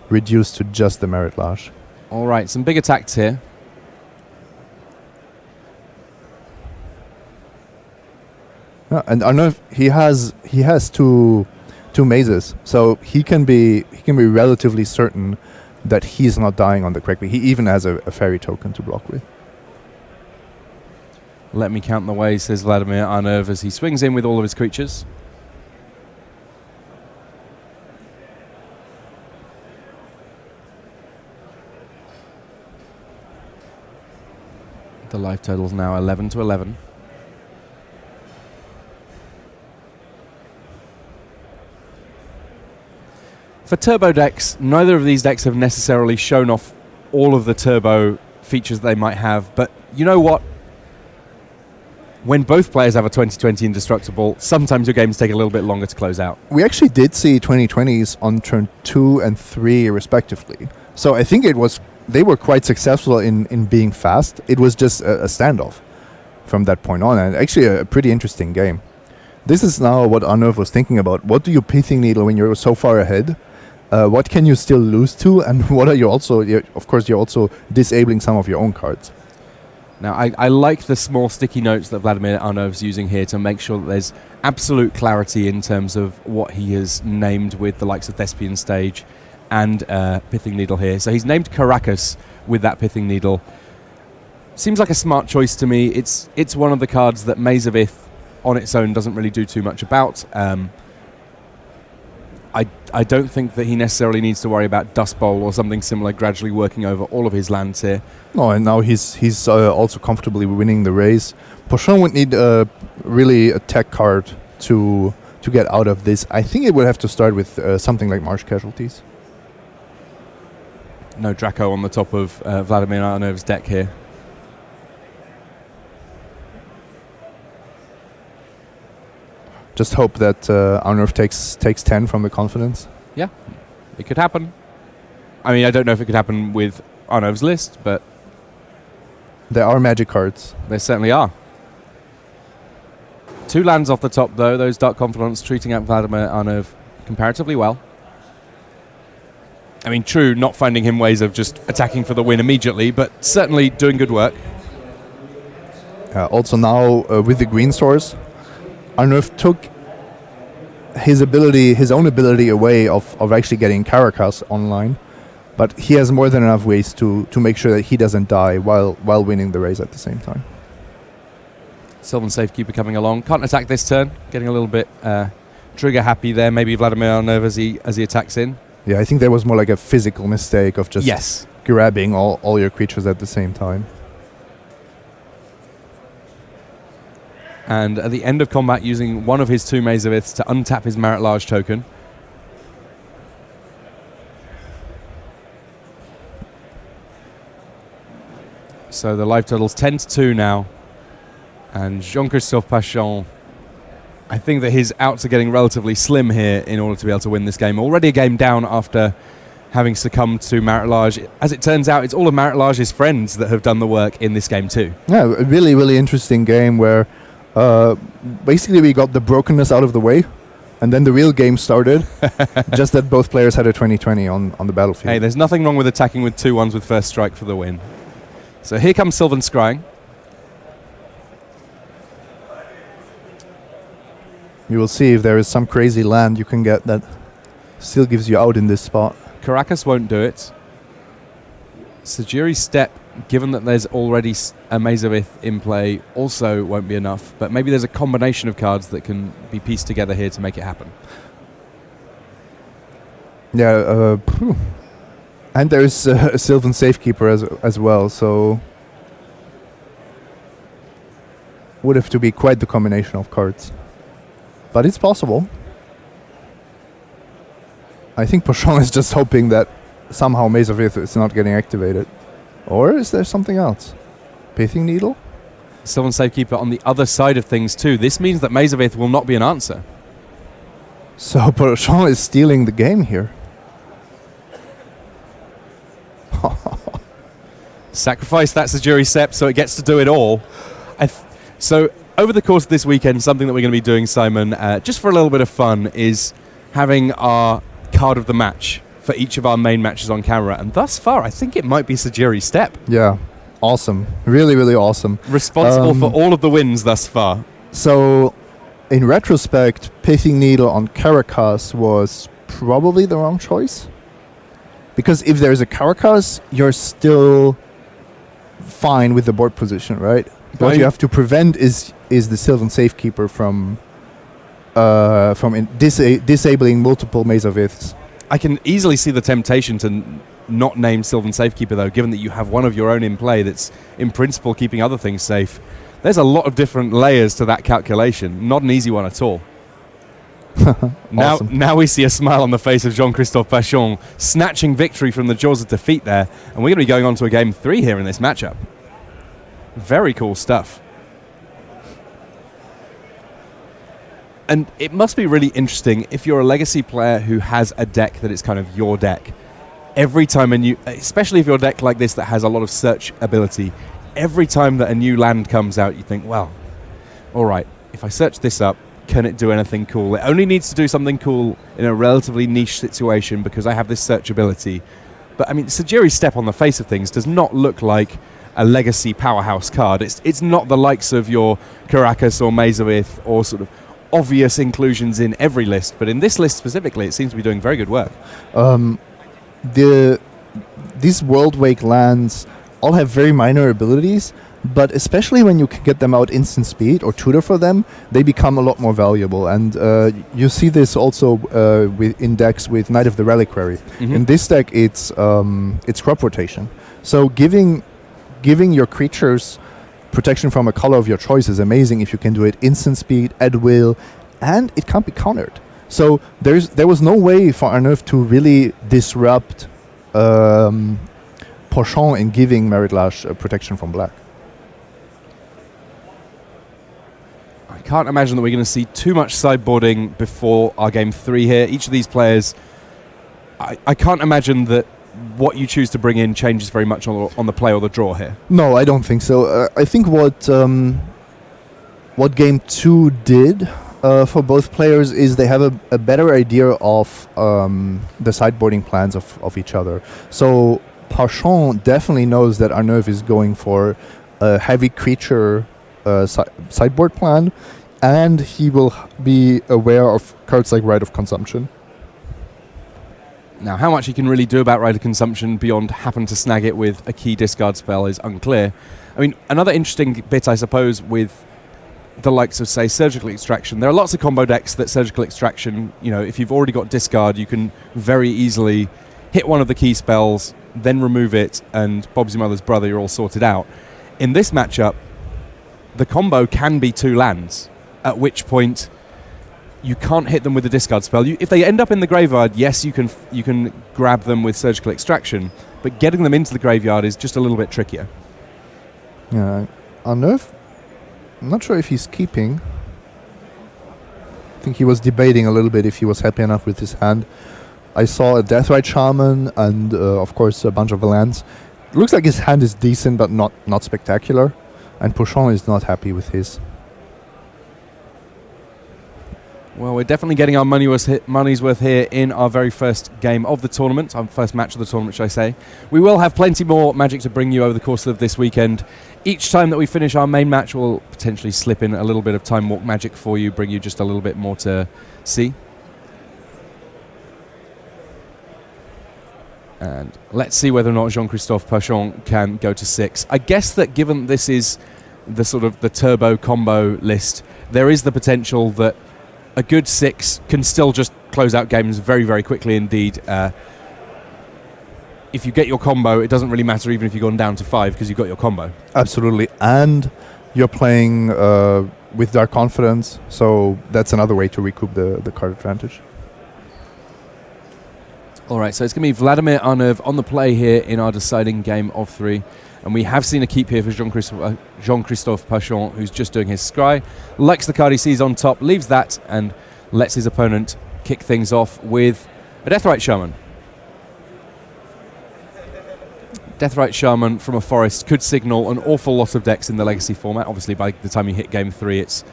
S2: reduced to just the Merit Lash.
S1: All right, some big attacks here.
S2: Yeah, and Arnav, he has two mazes, so he can be relatively certain that he's not dying on the correct. He even has a fairy token to block with.
S1: Let me count the ways, says Vladimir Arnav as he swings in with all of his creatures. The life total's now 11 to 11. For turbo decks, neither of these decks have necessarily shown off all of the turbo features they might have, but you know what? When both players have a 2020 indestructible, sometimes your games take a little bit longer to close out.
S2: We actually did see 2020s on turn 2 and 3 respectively. So I think they were quite successful in being fast. It was just a standoff from that point on, and actually a pretty interesting game. This is now what Arnav was thinking about. What do you Pithing Needle when you're so far ahead? What can you still lose to, and what are you also... of course, you're also disabling some of your own cards.
S1: Now, I like the small sticky notes that Vladimir Arnav's using here to make sure that there's absolute clarity in terms of what he has named with the likes of Thespian Stage and Pithing Needle here. So he's named Caracas with that Pithing Needle. Seems like a smart choice to me. It's one of the cards that Mazavith on its own doesn't really do too much about. I don't think that he necessarily needs to worry about Dust Bowl or something similar gradually working over all of his lands here.
S2: No, and now he's also comfortably winning the race. Pachon would need really a tech card to get out of this. I think it would have to start with something like Marsh Casualties.
S1: No Draco on the top of Vladimir Arnav's deck here.
S2: Just hope that Arnav takes 10 from the confidence.
S1: Yeah, it could happen. I mean, I don't know if it could happen with Arnav's list, but...
S2: there are magic cards.
S1: There certainly are. 2 lands off the top, though. Those Dark Confidants treating out Vladimir Arnav comparatively well. I mean, true, not finding him ways of just attacking for the win immediately, but certainly doing good work.
S2: Also now, with the green source, Arnav took his own ability away of actually getting Caracas online, but he has more than enough ways to make sure that he doesn't die while winning the race at the same time.
S1: Sylvan Safekeeper coming along. Can't attack this turn. Getting a little bit trigger happy there. Maybe Vladimir Arnav as he attacks in.
S2: Yeah, I think there was more like a physical mistake of just grabbing all your creatures at the same time.
S1: And at the end of combat, using one of his 2 Mazaviths to untap his Merit Large token. So the life total's 10 to 2 now. And Jean-Christophe Pachon, I think that his outs are getting relatively slim here in order to be able to win this game. Already a game down after having succumbed to Merit Large. As it turns out, it's all of Merit Large's friends that have done the work in this game too.
S2: Yeah, a really, really interesting game where basically we got the brokenness out of the way, and then the real game started. Just that both players had a 20-20 on the battlefield.
S1: Hey, there's nothing wrong with attacking with 2-1s with first strike for the win. So here comes Sylvan Scrying.
S2: You will see if there is some crazy land you can get that still gives you out in this spot.
S1: Caracas won't do it. Sajiri's Step given that there's already a Mazavith in play, also won't be enough. But maybe there's a combination of cards that can be pieced together here to make it happen.
S2: Yeah, and there's a Sylvan Safekeeper as well, so would have to be quite the combination of cards. But it's possible. I think Pochon is just hoping that somehow Maze of Ith is not getting activated. Or is there something else? Pithing Needle?
S1: Sylvan Safekeeper on the other side of things too. This means that Maze of Ith will not be an answer.
S2: So Pochon is stealing the game here.
S1: Sacrifice that Sajiri Sept so it gets to do it all. So over the course of this weekend, something that we're going to be doing, Simon, just for a little bit of fun, is having our card of the match for each of our main matches on camera. And thus far, I think it might be Sajiri Sept.
S2: Yeah, awesome. Really, really awesome.
S1: Responsible for all of the wins thus far.
S2: So, in retrospect, Pithing Needle on Caracas was probably the wrong choice. Because if there's a Caracas, you're still fine with the board position, right? What you have to prevent is the Sylvan Safekeeper from disabling multiple Maze of Iths.
S1: I can easily see the temptation to not name Sylvan Safekeeper, though, given that you have one of your own in play that's, in principle, keeping other things safe. There's a lot of different layers to that calculation. Not an easy one at all.
S2: Awesome.
S1: Now we see a smile on the face of Jean-Christophe Pachon, snatching victory from the jaws of defeat there. And we're going to be going on to a game 3 here in this matchup. Very cool stuff. And it must be really interesting if you're a Legacy player who has a deck that is kind of your deck. Every time especially if you're a deck like this that has a lot of search ability, every time that a new land comes out, you think, well, all right, if I search this up, can it do anything cool? It only needs to do something cool in a relatively niche situation because I have this search ability. But I mean, Sajiri Sept on the face of things does not look like a Legacy powerhouse card. It's not the likes of your Caracas or Maze of Ith or sort of obvious inclusions in every list, but in this list specifically, it seems to be doing very good work.
S2: These World Wake lands all have very minor abilities, but especially when you can get them out instant speed or tutor for them, they become a lot more valuable. And you see this also in decks with Knight of the Reliquary. Mm-hmm. In this deck, it's crop rotation. So giving your creatures protection from a color of your choice is amazing if you can do it instant speed, at will, and it can't be countered. So there was no way for Arneuf to really disrupt Pochon in giving Meritlash protection from black.
S1: I can't imagine that we're going to see too much sideboarding before our game 3 here. Each of these players, I can't imagine that what you choose to bring in changes very much on the play or the draw here. No,
S2: I don't think so. I think what game 2 did for both players is they have a better idea of the sideboarding plans of each other. So Pochon definitely knows that Arneuf is going for a heavy creature sideboard plan, and he will be aware of cards like Rite of Consumption.
S1: Now, how much he can really do about Rite of Consumption beyond happen to snag it with a key discard spell is unclear. I mean, another interesting bit, I suppose, with the likes of, say, Surgical Extraction. There are lots of combo decks that Surgical Extraction, if you've already got discard, you can very easily hit one of the key spells, then remove it, and Bob's your mother's brother, you're all sorted out. In this matchup, the combo can be 2 lands, at which point you can't hit them with a discard spell. If they end up in the graveyard, yes, you can grab them with Surgical Extraction, but getting them into the graveyard is just a little bit trickier.
S2: Yeah, Arneuf, I'm not sure if he's keeping. I think he was debating a little bit if he was happy enough with his hand. I saw a Deathrite Shaman and, of course, a bunch of lands. Looks like his hand is decent, but not spectacular. And Pochon is not happy with his.
S1: Well, we're definitely getting our money's worth here in our very first game of the tournament, our first match of the tournament, should I say. We will have plenty more Magic to bring you over the course of this weekend. Each time that we finish our main match, we'll potentially slip in a little bit of Time Walk Magic for you, bring you just a little bit more to see. And let's see whether or not Jean-Christophe Pachon can go to 6. I guess that given this is the sort of the turbo combo list, there is the potential that a good 6 can still just close out games very, very quickly indeed. If you get your combo, it doesn't really matter even if you've gone down to 5 because you've got your combo.
S2: Absolutely. And you're playing with Dark Confidence, so that's another way to recoup the card advantage.
S1: All right, so it's going to be Vladimir Arnev on the play here in our deciding game of 3. And we have seen a keep here for Jean-Christophe Pachon, who's just doing his scry. Likes the card he sees on top, leaves that, and lets his opponent kick things off with a Deathrite Shaman. Deathrite Shaman from a forest could signal an awful lot of decks in the Legacy format. Obviously, by the time you hit game 3, it's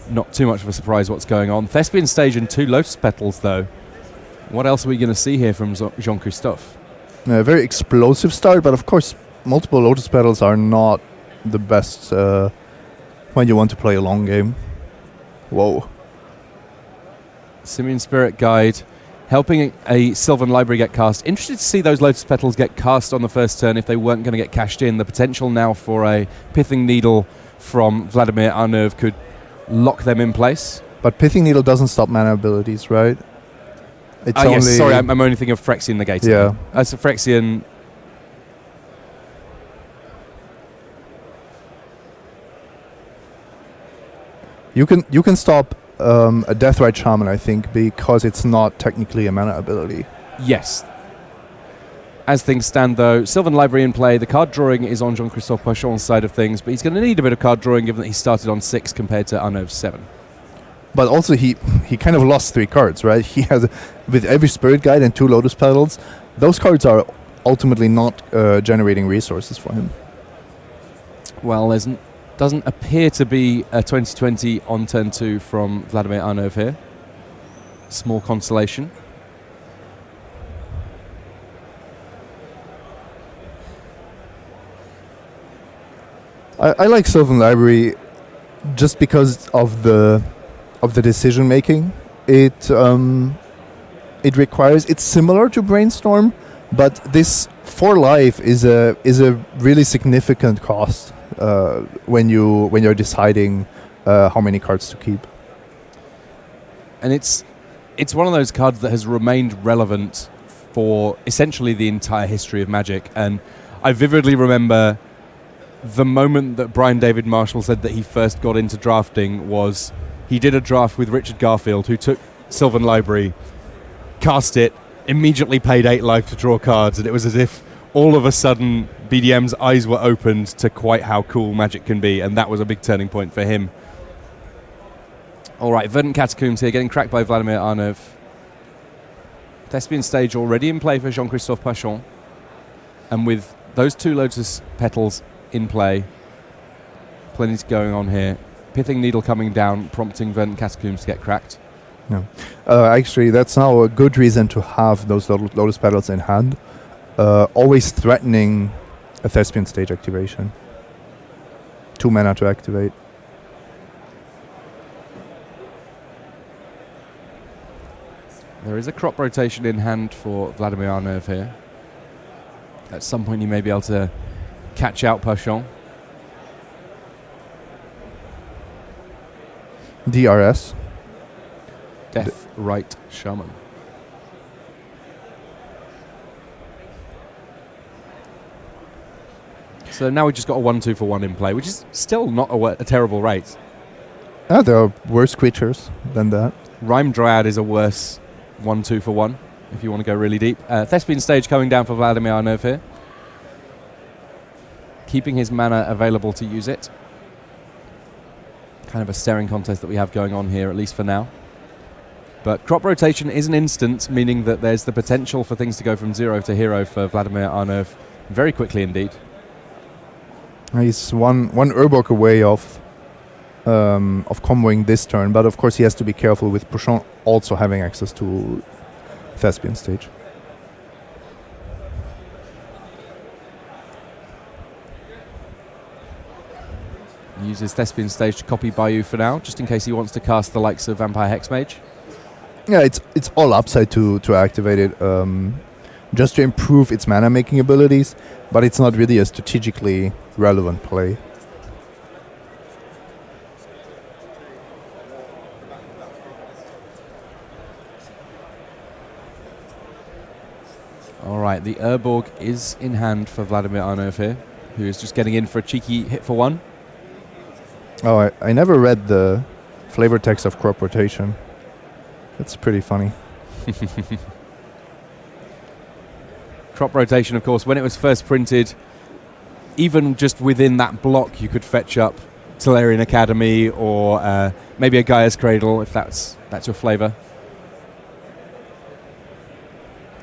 S1: not too much of a surprise what's going on. Thespian Stage and 2 Lotus Petals, though. What else are we going to see here from Jean-Christophe?
S2: A very explosive start, but of course, multiple Lotus Petals are not the best when you want to play a long game. Whoa.
S1: Simian Spirit Guide, helping a Sylvan Library get cast. Interested to see those Lotus Petals get cast on the first turn if they weren't going to get cashed in. The potential now for a Pithing Needle from Vladimir Arnev could lock them in place.
S2: But Pithing Needle doesn't stop mana abilities, right? It's only
S1: yes, sorry, I'm only thinking of Phyrexian negating.
S2: Yeah.
S1: So Phyrexian...
S2: You can stop a Deathrite Shaman, I think, because it's not technically a mana ability.
S1: Yes. As things stand, though, Sylvan Library in play. The card drawing is on Jean-Christophe Pachon's side of things, but he's going to need a bit of card drawing given that he started on 6 compared to Arnev's 7.
S2: But also he kind of lost 3 cards, right? He has, with every Spirit Guide and 2 Lotus Petals, those cards are ultimately not generating resources for him.
S1: Well, there doesn't appear to be a 2020 on turn 2 from Vladimir Arnev here. Small consolation.
S2: I like Sylvan Library just because of the decision making. It requires, it's similar to Brainstorm, but this for life is a really significant cost when you're deciding how many cards to keep.
S1: And it's one of those cards that has remained relevant for essentially the entire history of Magic. And I vividly remember the moment that Brian David Marshall said that he first got into drafting was he did a draft with Richard Garfield, who took Sylvan Library, cast it, immediately paid 8 life to draw cards, and it was as if all of a sudden BDM's eyes were opened to quite how cool Magic can be, and that was a big turning point for him. All right, Verdant Catacombs here, getting cracked by Vladimir Arnev. Thespian Stage already in play for Jean-Christophe Pachon, and with those 2 Lotus Petals in play, plenty going on here. Pithing Needle coming down, prompting Verdant Catacombs to get cracked.
S2: No. Actually, that's now a good reason to have those Lotus Petals in hand. Always threatening a Thespian Stage activation. 2 mana to activate.
S1: There is a crop rotation in hand for Vladimir Arnev here. At some point you may be able to catch out Pachon.
S2: DRS.
S1: Deathrite Shaman. So now we've just got a 1-2 for 1 in play, which is still not a terrible rate.
S2: There are worse creatures than that.
S1: Rime Dryad is a worse 1-2 for 1, if you want to go really deep. Thespian Stage coming down for Vladimir Arnev here. Keeping his mana available to use it. Kind of a staring contest that we have going on here, at least for now. But crop rotation is an instant, meaning that there's the potential for things to go from 0 to hero for Vladimir Arnev very quickly indeed.
S2: He's one Urborg away of comboing this turn, but of course he has to be careful with Pachon also having access to Thespian Stage.
S1: Uses Thespian Stage to copy Bayou for now, just in case he wants to cast the likes of Vampire Hexmage.
S2: Yeah, it's all upside to activate it. just to improve its mana making abilities, but it's not really a strategically relevant play.
S1: All right, the Urborg is in hand for Vladimir Arnov here, who is just getting in for a cheeky hit for one.
S2: Oh, I never read the flavor text of crop rotation. That's pretty funny.
S1: Crop rotation, of course, when it was first printed, even just within that block, you could fetch up Tolarian Academy or maybe a Gaia's Cradle, if that's your flavor.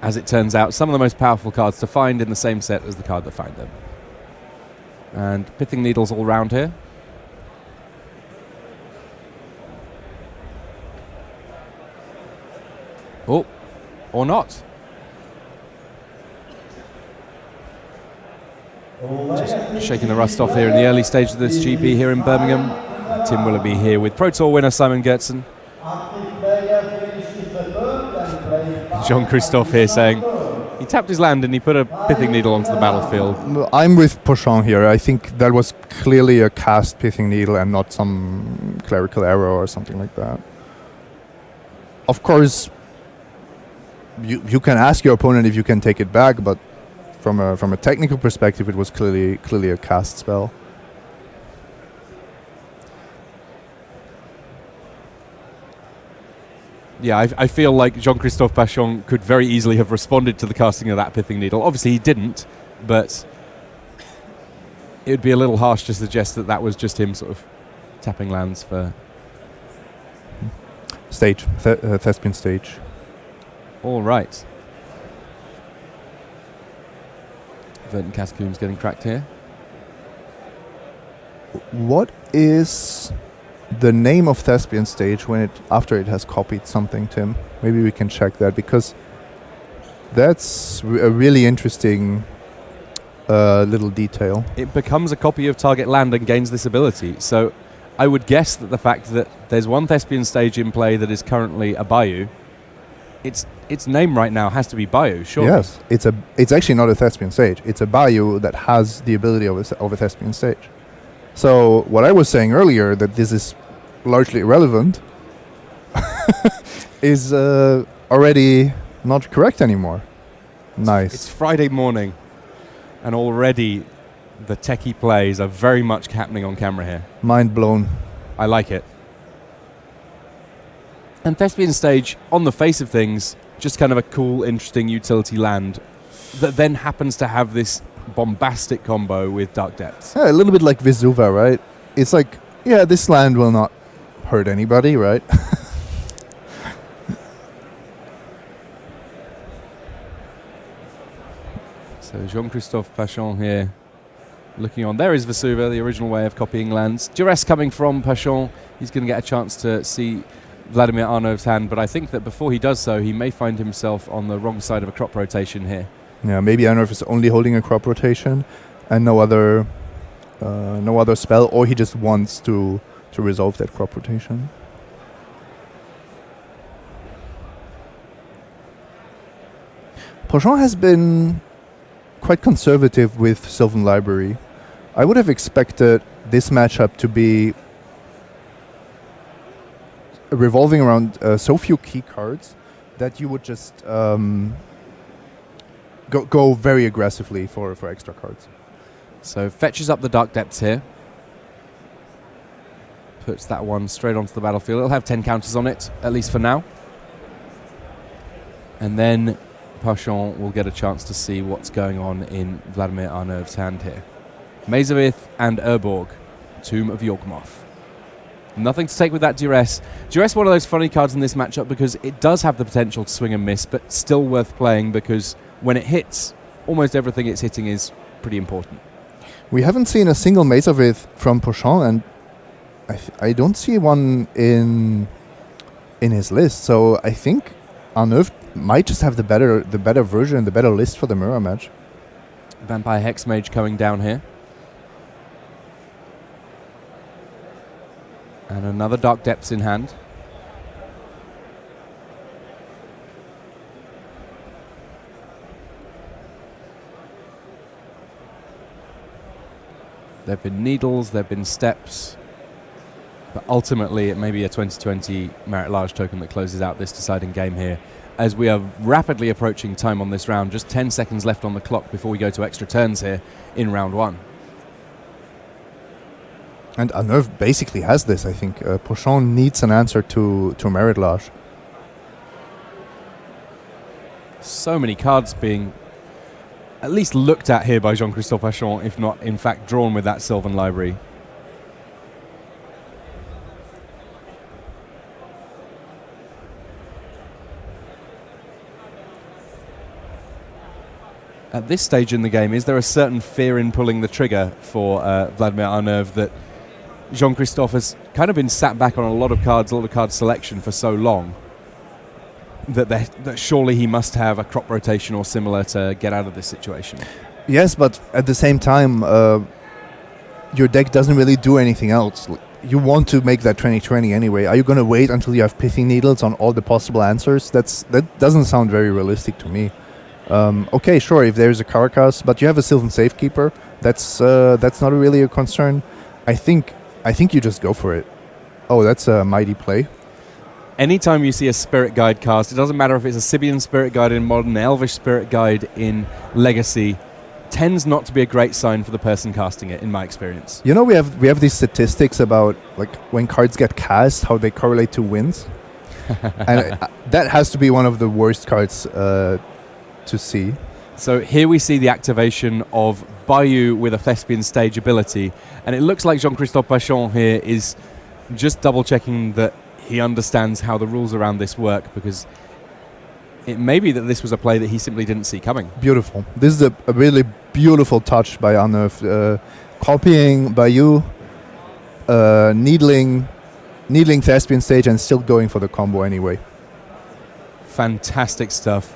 S1: As it turns out, some of the most powerful cards to find in the same set as the card that found them. And Pithing Needles all round here. Oh, or not. Just shaking the rust off here in the early stage of this GP here in Birmingham. Tim Willoughby here with Pro Tour winner Simon Gertzen. Jean-Christophe here saying he tapped his land and he put a Pithing Needle onto the battlefield.
S2: I'm with Pochon here. I think that was clearly a cast Pithing Needle and not some clerical error or something like that. Of course, you can ask your opponent if you can take it back, but from a technical perspective, it was clearly a cast spell.
S1: Yeah, I feel like Jean-Christophe Pachon could very easily have responded to the casting of that Pithing Needle. Obviously, he didn't, but it would be a little harsh to suggest that that was just him sort of tapping lands for...
S2: Stage, Thespian stage.
S1: All right. Verdant Cascoon's getting cracked here.
S2: What is the name of Thespian stage after it has copied something, Tim? Maybe we can check that, because that's a really interesting little detail.
S1: It becomes a copy of target land and gains this ability. So I would guess that the fact that there's one Thespian stage in play that is currently a Bayou, its name right now has to be Bayou, sure.
S2: Yes, it's actually not a Thespian stage. It's a Bayou that has the ability of a Thespian stage. So what I was saying earlier, that this is largely irrelevant, is already not correct anymore. Nice.
S1: It's Friday morning, and already the techie plays are very much happening on camera here.
S2: Mind blown.
S1: I like it. And Thespian stage, on the face of things, just kind of a cool, interesting utility land that then happens to have this bombastic combo with Dark Depths.
S2: Yeah, a little bit like Vesuva, right? It's like, yeah, this land will not hurt anybody, right?
S1: So Jean-Christophe Pachon here looking on. There is Vesuva, the original way of copying lands. Duress coming from Pachon. He's going to get a chance to see Vladimir Arnov's hand, but I think that before he does so, he may find himself on the wrong side of a crop rotation here.
S2: Yeah, maybe Arnov is only holding a crop rotation and no other spell, or he just wants to resolve that crop rotation. Pochon has been quite conservative with Sylvan Library. I would have expected this matchup to be revolving around so few key cards that you would just go very aggressively for extra cards.
S1: So fetches up the Dark Depths here. Puts that one straight onto the battlefield. It'll have 10 counters on it, at least for now. And then Pachon will get a chance to see what's going on in Vladimir Arnov's hand here. Mazavith and Urborg, Tomb of Yawgmoth. Nothing to take with that Duress. Duress, one of those funny cards in this matchup because it does have the potential to swing and miss, but still worth playing because when it hits, almost everything it's hitting is pretty important.
S2: We haven't seen a single Mazavith from Pochon, and I don't see one in his list. So I think Arnov might just have the better version, the better list for the mirror match.
S1: Vampire Hexmage coming down here. And another Dark Depths in hand. There have been needles, there have been steps, but ultimately it may be a 2020 Merit Large token that closes out this deciding game here, as we are rapidly approaching time on this round. Just 10 seconds left on the clock before we go to extra turns here in round one.
S2: And Anerv basically has this, I think. Pochon needs an answer to Merit Large.
S1: So many cards being at least looked at here by Jean-Christophe Pochon, if not in fact drawn with that Sylvan library. At this stage in the game, is there a certain fear in pulling the trigger for Vladimir Arnev that Jean-Christophe has kind of been sat back on a lot of card selection for so long that surely he must have a crop rotation or similar to get out of this situation?
S2: Yes, but at the same time, your deck doesn't really do anything else. You want to make that 2020 anyway. Are you going to wait until you have Pithing Needles on all the possible answers? That doesn't sound very realistic to me. Okay, sure, if there's a Carcass, but you have a Sylvan Safekeeper, that's not really a concern. I think you just go for it. Oh, that's a mighty play.
S1: Anytime you see a Spirit Guide cast, it doesn't matter if it's a Sibian Spirit Guide in Modern, Elvish Spirit Guide in Legacy, tends not to be a great sign for the person casting it, in my experience.
S2: You know, we have these statistics about like when cards get cast, how they correlate to wins, and that has to be one of the worst cards to see.
S1: So here we see the activation of Bayou with a Thespian Stage ability, and it looks like Jean-Christophe Pochon here is just double-checking that he understands how the rules around this work, because it may be that this was a play that he simply didn't see coming.
S2: Beautiful. This is a really beautiful touch by Arnev. Copying Bayou, needling Thespian Stage, and still going for the combo anyway.
S1: Fantastic stuff.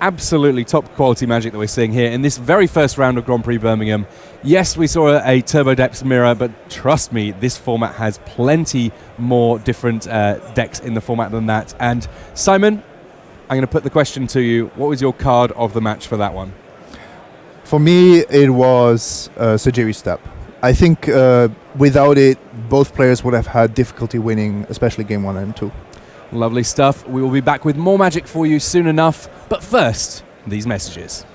S1: Absolutely top quality Magic that we're seeing here in this very first round of Grand Prix Birmingham. Yes, we saw a Turbo Depths mirror, but trust me, this format has plenty more different decks in the format than that. And Simon, I'm going to put the question to you. What was your card of the match for that one?
S2: For me, it was Sajiri Step. I think without it, both players would have had difficulty winning, especially game 1 and 2.
S1: Lovely stuff. We will be back with more Magic for you soon enough. But first, these messages.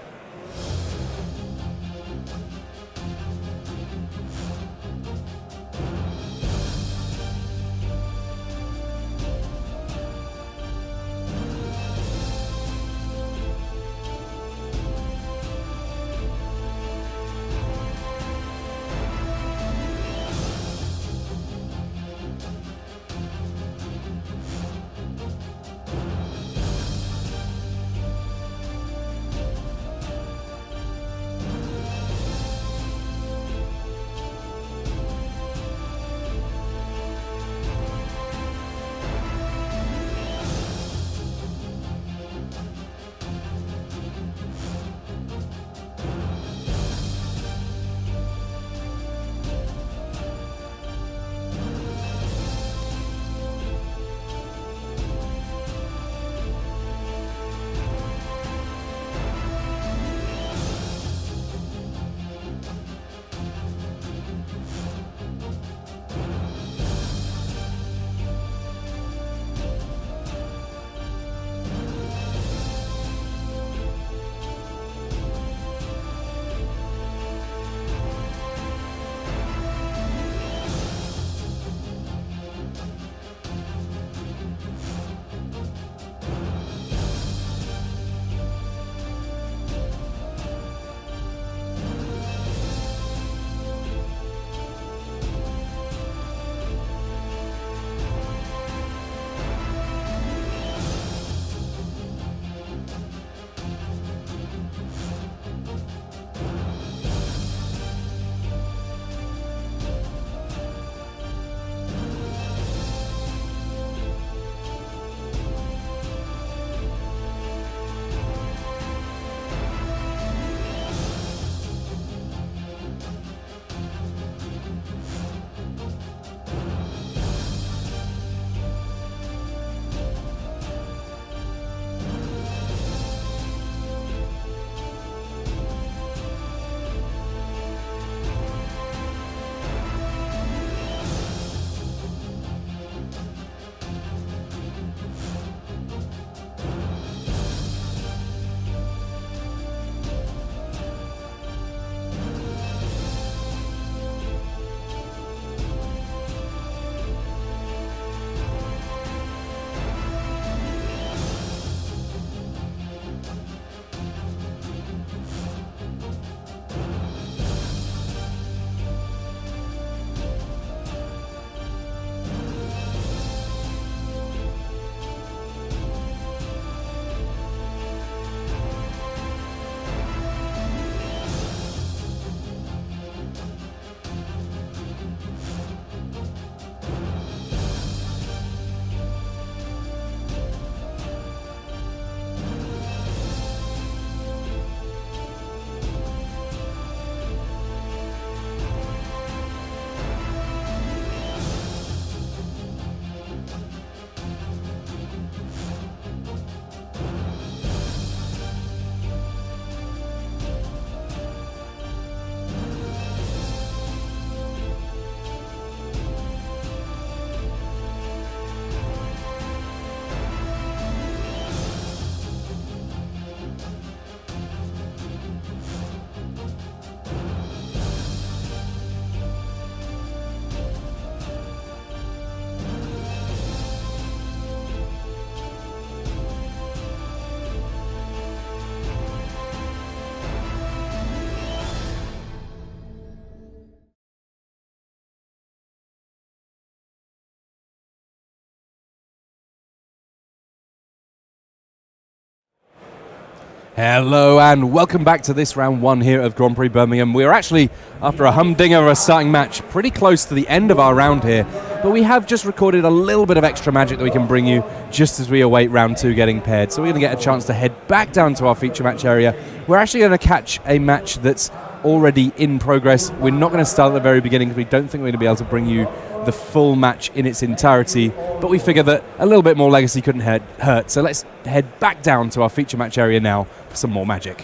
S1: Hello and welcome back to this round one here of Grand Prix Birmingham. We are actually, after a humdinger of a starting match, pretty close to the end of our round here, but we have just recorded a little bit of extra magic that we can bring you just as we await round two getting paired. So we're going to get a chance to head back down to our feature match area. We're actually going to catch a match that's already in progress. We're not going to start at the very beginning because we don't think we're going to be able to bring you the full match in its entirety, but we figure that a little bit more legacy couldn't hurt. So let's head back down to our feature match area now for some more magic.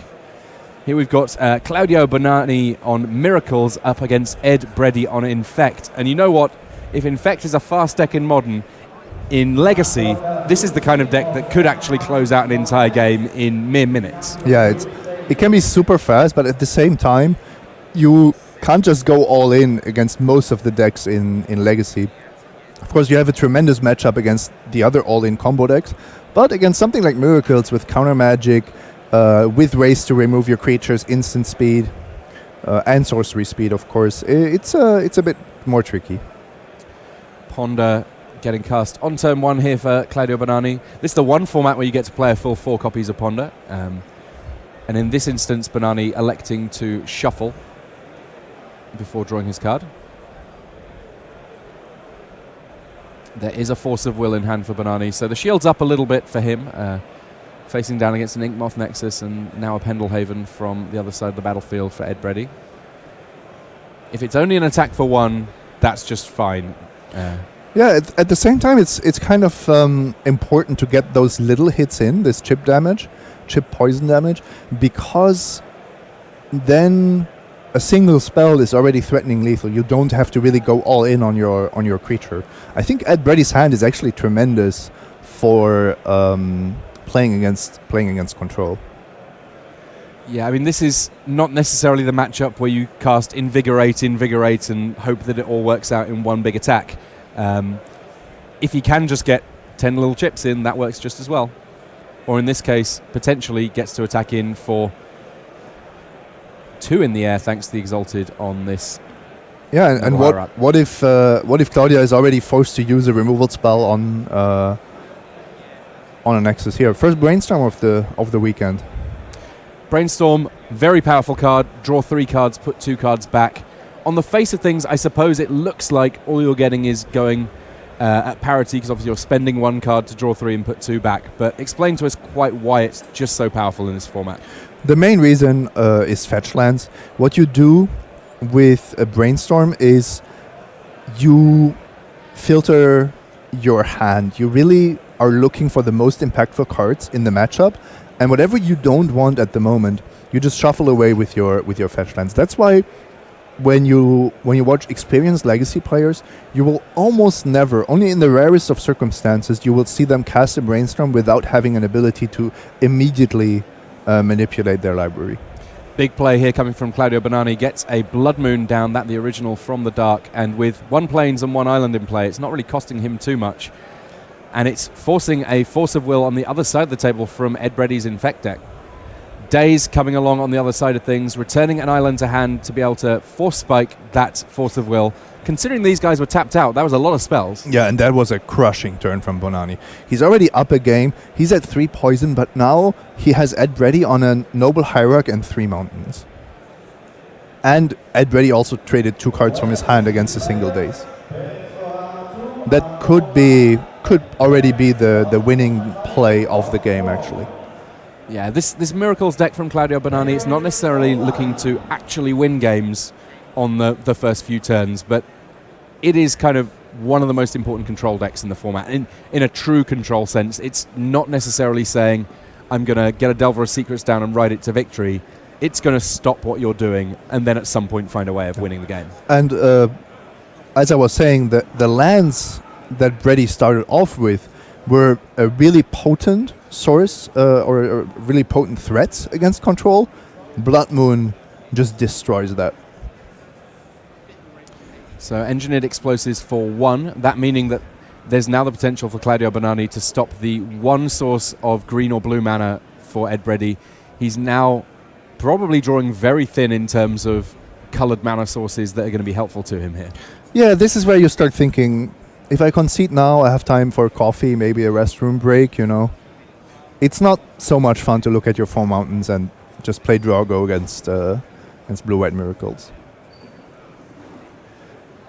S1: Here we've got Claudio Bonani on Miracles up against Ed Bredy on Infect. And you know what? If Infect is a fast deck in Modern, in Legacy, this is the kind of deck that could actually close out an entire game in mere minutes.
S2: Yeah, it can be super fast, but at the same time, you can't just go all in against most of the decks in Legacy. Of course, you have a tremendous matchup against the other all-in combo decks, but against something like Miracles with counter magic, with Race to remove your creatures, instant speed, and sorcery speed, of course, it's a bit more tricky.
S1: Ponder getting cast on turn one here for Claudio Bonani. This is the one format where you get to play a full 4 copies of Ponder. And in this instance, Bonani electing to shuffle before drawing his card. There is a Force of Will in hand for Bonani, so the shield's up a little bit for him, facing down against an Inkmoth Nexus and now a Pendlehaven from the other side of the battlefield for Ed Bredy. If it's only an attack for 1, that's just fine.
S2: Yeah, at the same time, it's kind of important to get those little hits in, this chip poison damage, because then a single spell is already threatening lethal. You don't have to really go all in on your creature. I think Ed Bredy's hand is actually tremendous for playing against control.
S1: Yeah, I mean, this is not necessarily the matchup where you cast Invigorate, and hope that it all works out in one big attack. If you can just get 10 little chips in, that works just as well. Or in this case, potentially gets to attack in for 2 in the air thanks to the Exalted on this.
S2: Yeah, and what if Claudia is already forced to use a removal spell on a Nexus here? First Brainstorm of the weekend.
S1: Brainstorm, very powerful card. Draw 3 cards, put 2 cards back. On the face of things, I suppose it looks like all you're getting is going at parity, because obviously you're spending 1 card to draw 3 and put 2 back. But explain to us quite why it's just so powerful in this format.
S2: The main reason is fetch lands. What you do with a Brainstorm is you filter your hand. You really are looking for the most impactful cards in the matchup, and whatever you don't want at the moment, you just shuffle away with your fetch lands. That's why when you watch experienced Legacy players, you will almost never, only in the rarest of circumstances, you will see them cast a Brainstorm without having an ability to immediately manipulate their library.
S1: Big play here coming from Claudio Bonani. Gets a Blood Moon down, that the original from the dark, and with 1 Plains and 1 Island in play, it's not really costing him too much. And it's forcing a Force of Will on the other side of the table from Ed Bredy's Infect deck. Daze coming along on the other side of things, returning an island to hand to be able to force spike that Force of Will. Considering these guys were tapped out, that was a lot of spells.
S2: Yeah, and that was a crushing turn from Bonani. He's already up a game. He's at 3 poison, but now he has Ed Bredy on a Noble Hierarch and 3 mountains. And Ed Bredy also traded 2 cards from his hand against a single Daze. That could already be the winning play of the game, actually.
S1: Yeah, this Miracles deck from Claudio Bonani, it's not necessarily looking to actually win games on the first few turns, but it is kind of one of the most important control decks in the format. In a true control sense, it's not necessarily saying, I'm going to get a Delver of Secrets down and ride it to victory. It's going to stop what you're doing and then at some point find a way of winning the game.
S2: And as I was saying, the lands that Bredy started off with were a really potent source or really potent threats against control. Blood Moon just destroys that. So
S1: Engineered Explosives for 1, that meaning that there's now the potential for Claudio Bonani to stop the 1 source of green or blue mana for Ed Bredy. He's now probably drawing very thin in terms of colored mana sources that are going to be helpful to him here.
S2: Yeah, this is where you start thinking, if I concede now, I have time for coffee, maybe a restroom break, it's not so much fun to look at your 4 mountains and just play draw go against blue-white miracles.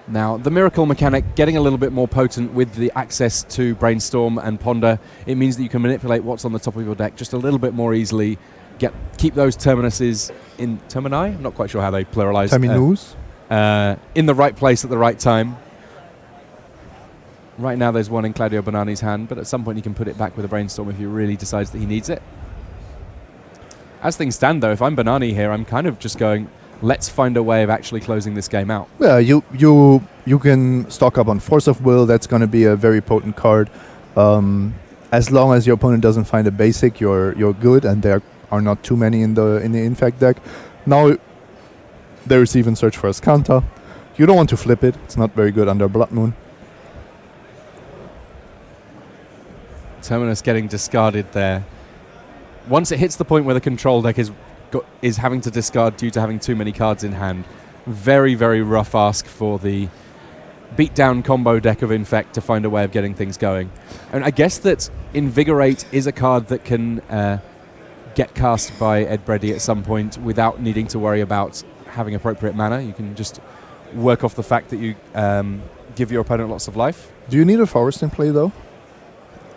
S1: Now, the miracle mechanic getting a little bit more potent with the access to brainstorm and ponder. It means that you can manipulate what's on the top of your deck just a little bit more easily. Keep those terminuses in termini. I'm not quite sure how they pluralize.
S2: Terminus.
S1: In the right place at the right time. Right now, there's one in Claudio Bonanni's hand, but at some point, he can put it back with a brainstorm if he really decides that he needs it. As things stand, though, if I'm Bonanni here, I'm kind of just going, let's find a way of actually closing this game out.
S2: Yeah, you can stock up on Force of Will. That's going to be a very potent card. As long as your opponent doesn't find a basic, you're good, and there are not too many in the Infect deck. Now there is even Search for Ascanta. You don't want to flip it. It's not very good under Blood Moon.
S1: Terminus getting discarded there. Once it hits the point where the control deck is having to discard due to having too many cards in hand, very, very rough ask for the beatdown combo deck of Infect to find a way of getting things going. And I guess that Invigorate is a card that can get cast by Ed Bredy at some point without needing to worry about having appropriate mana. You can just work off the fact that you give your opponent lots of life.
S2: Do you need a forest in play, though?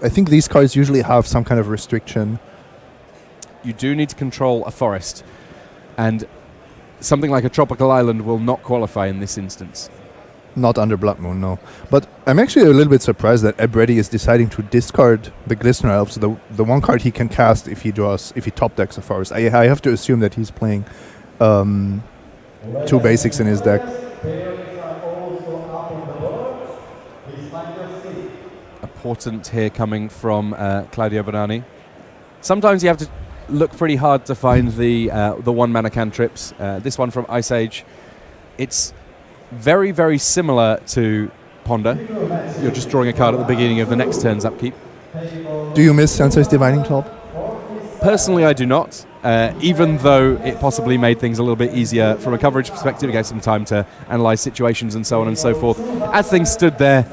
S2: I think these cards usually have some kind of restriction.
S1: You do need to control a forest, and something like a tropical island will not qualify in this instance.
S2: Not under Blood Moon, no. But I'm actually a little bit surprised that Ed Bredy is deciding to discard the Glistener Elves, the one card he can cast if he top decks a forest. I have to assume that he's playing 2 basics in his deck.
S1: A portent here coming from Claudio Bonanni. Sometimes you have to look pretty hard to find the 1 mana cantrips. This one from Ice Age, it's very, very similar to Ponder. You're just drawing a card at the beginning of the next turn's upkeep.
S2: Do you miss Sensei's Divining Club?
S1: Personally, I do not. Even though it possibly made things a little bit easier from a coverage perspective, it gave some time to analyse situations and so on and so forth. As things stood there,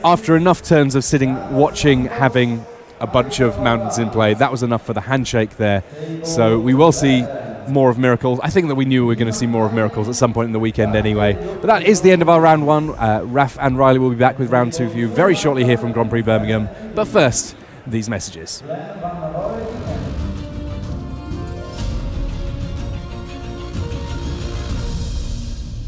S1: after enough turns of sitting, watching, having a bunch of mountains in play, that was enough for the handshake there. So we will see more of Miracles. I think that we knew we were going to see more of Miracles at some point in the weekend anyway. But that is the end of our round 1. Raf and Riley will be back with round 2 for you very shortly here from Grand Prix Birmingham. But first, these messages.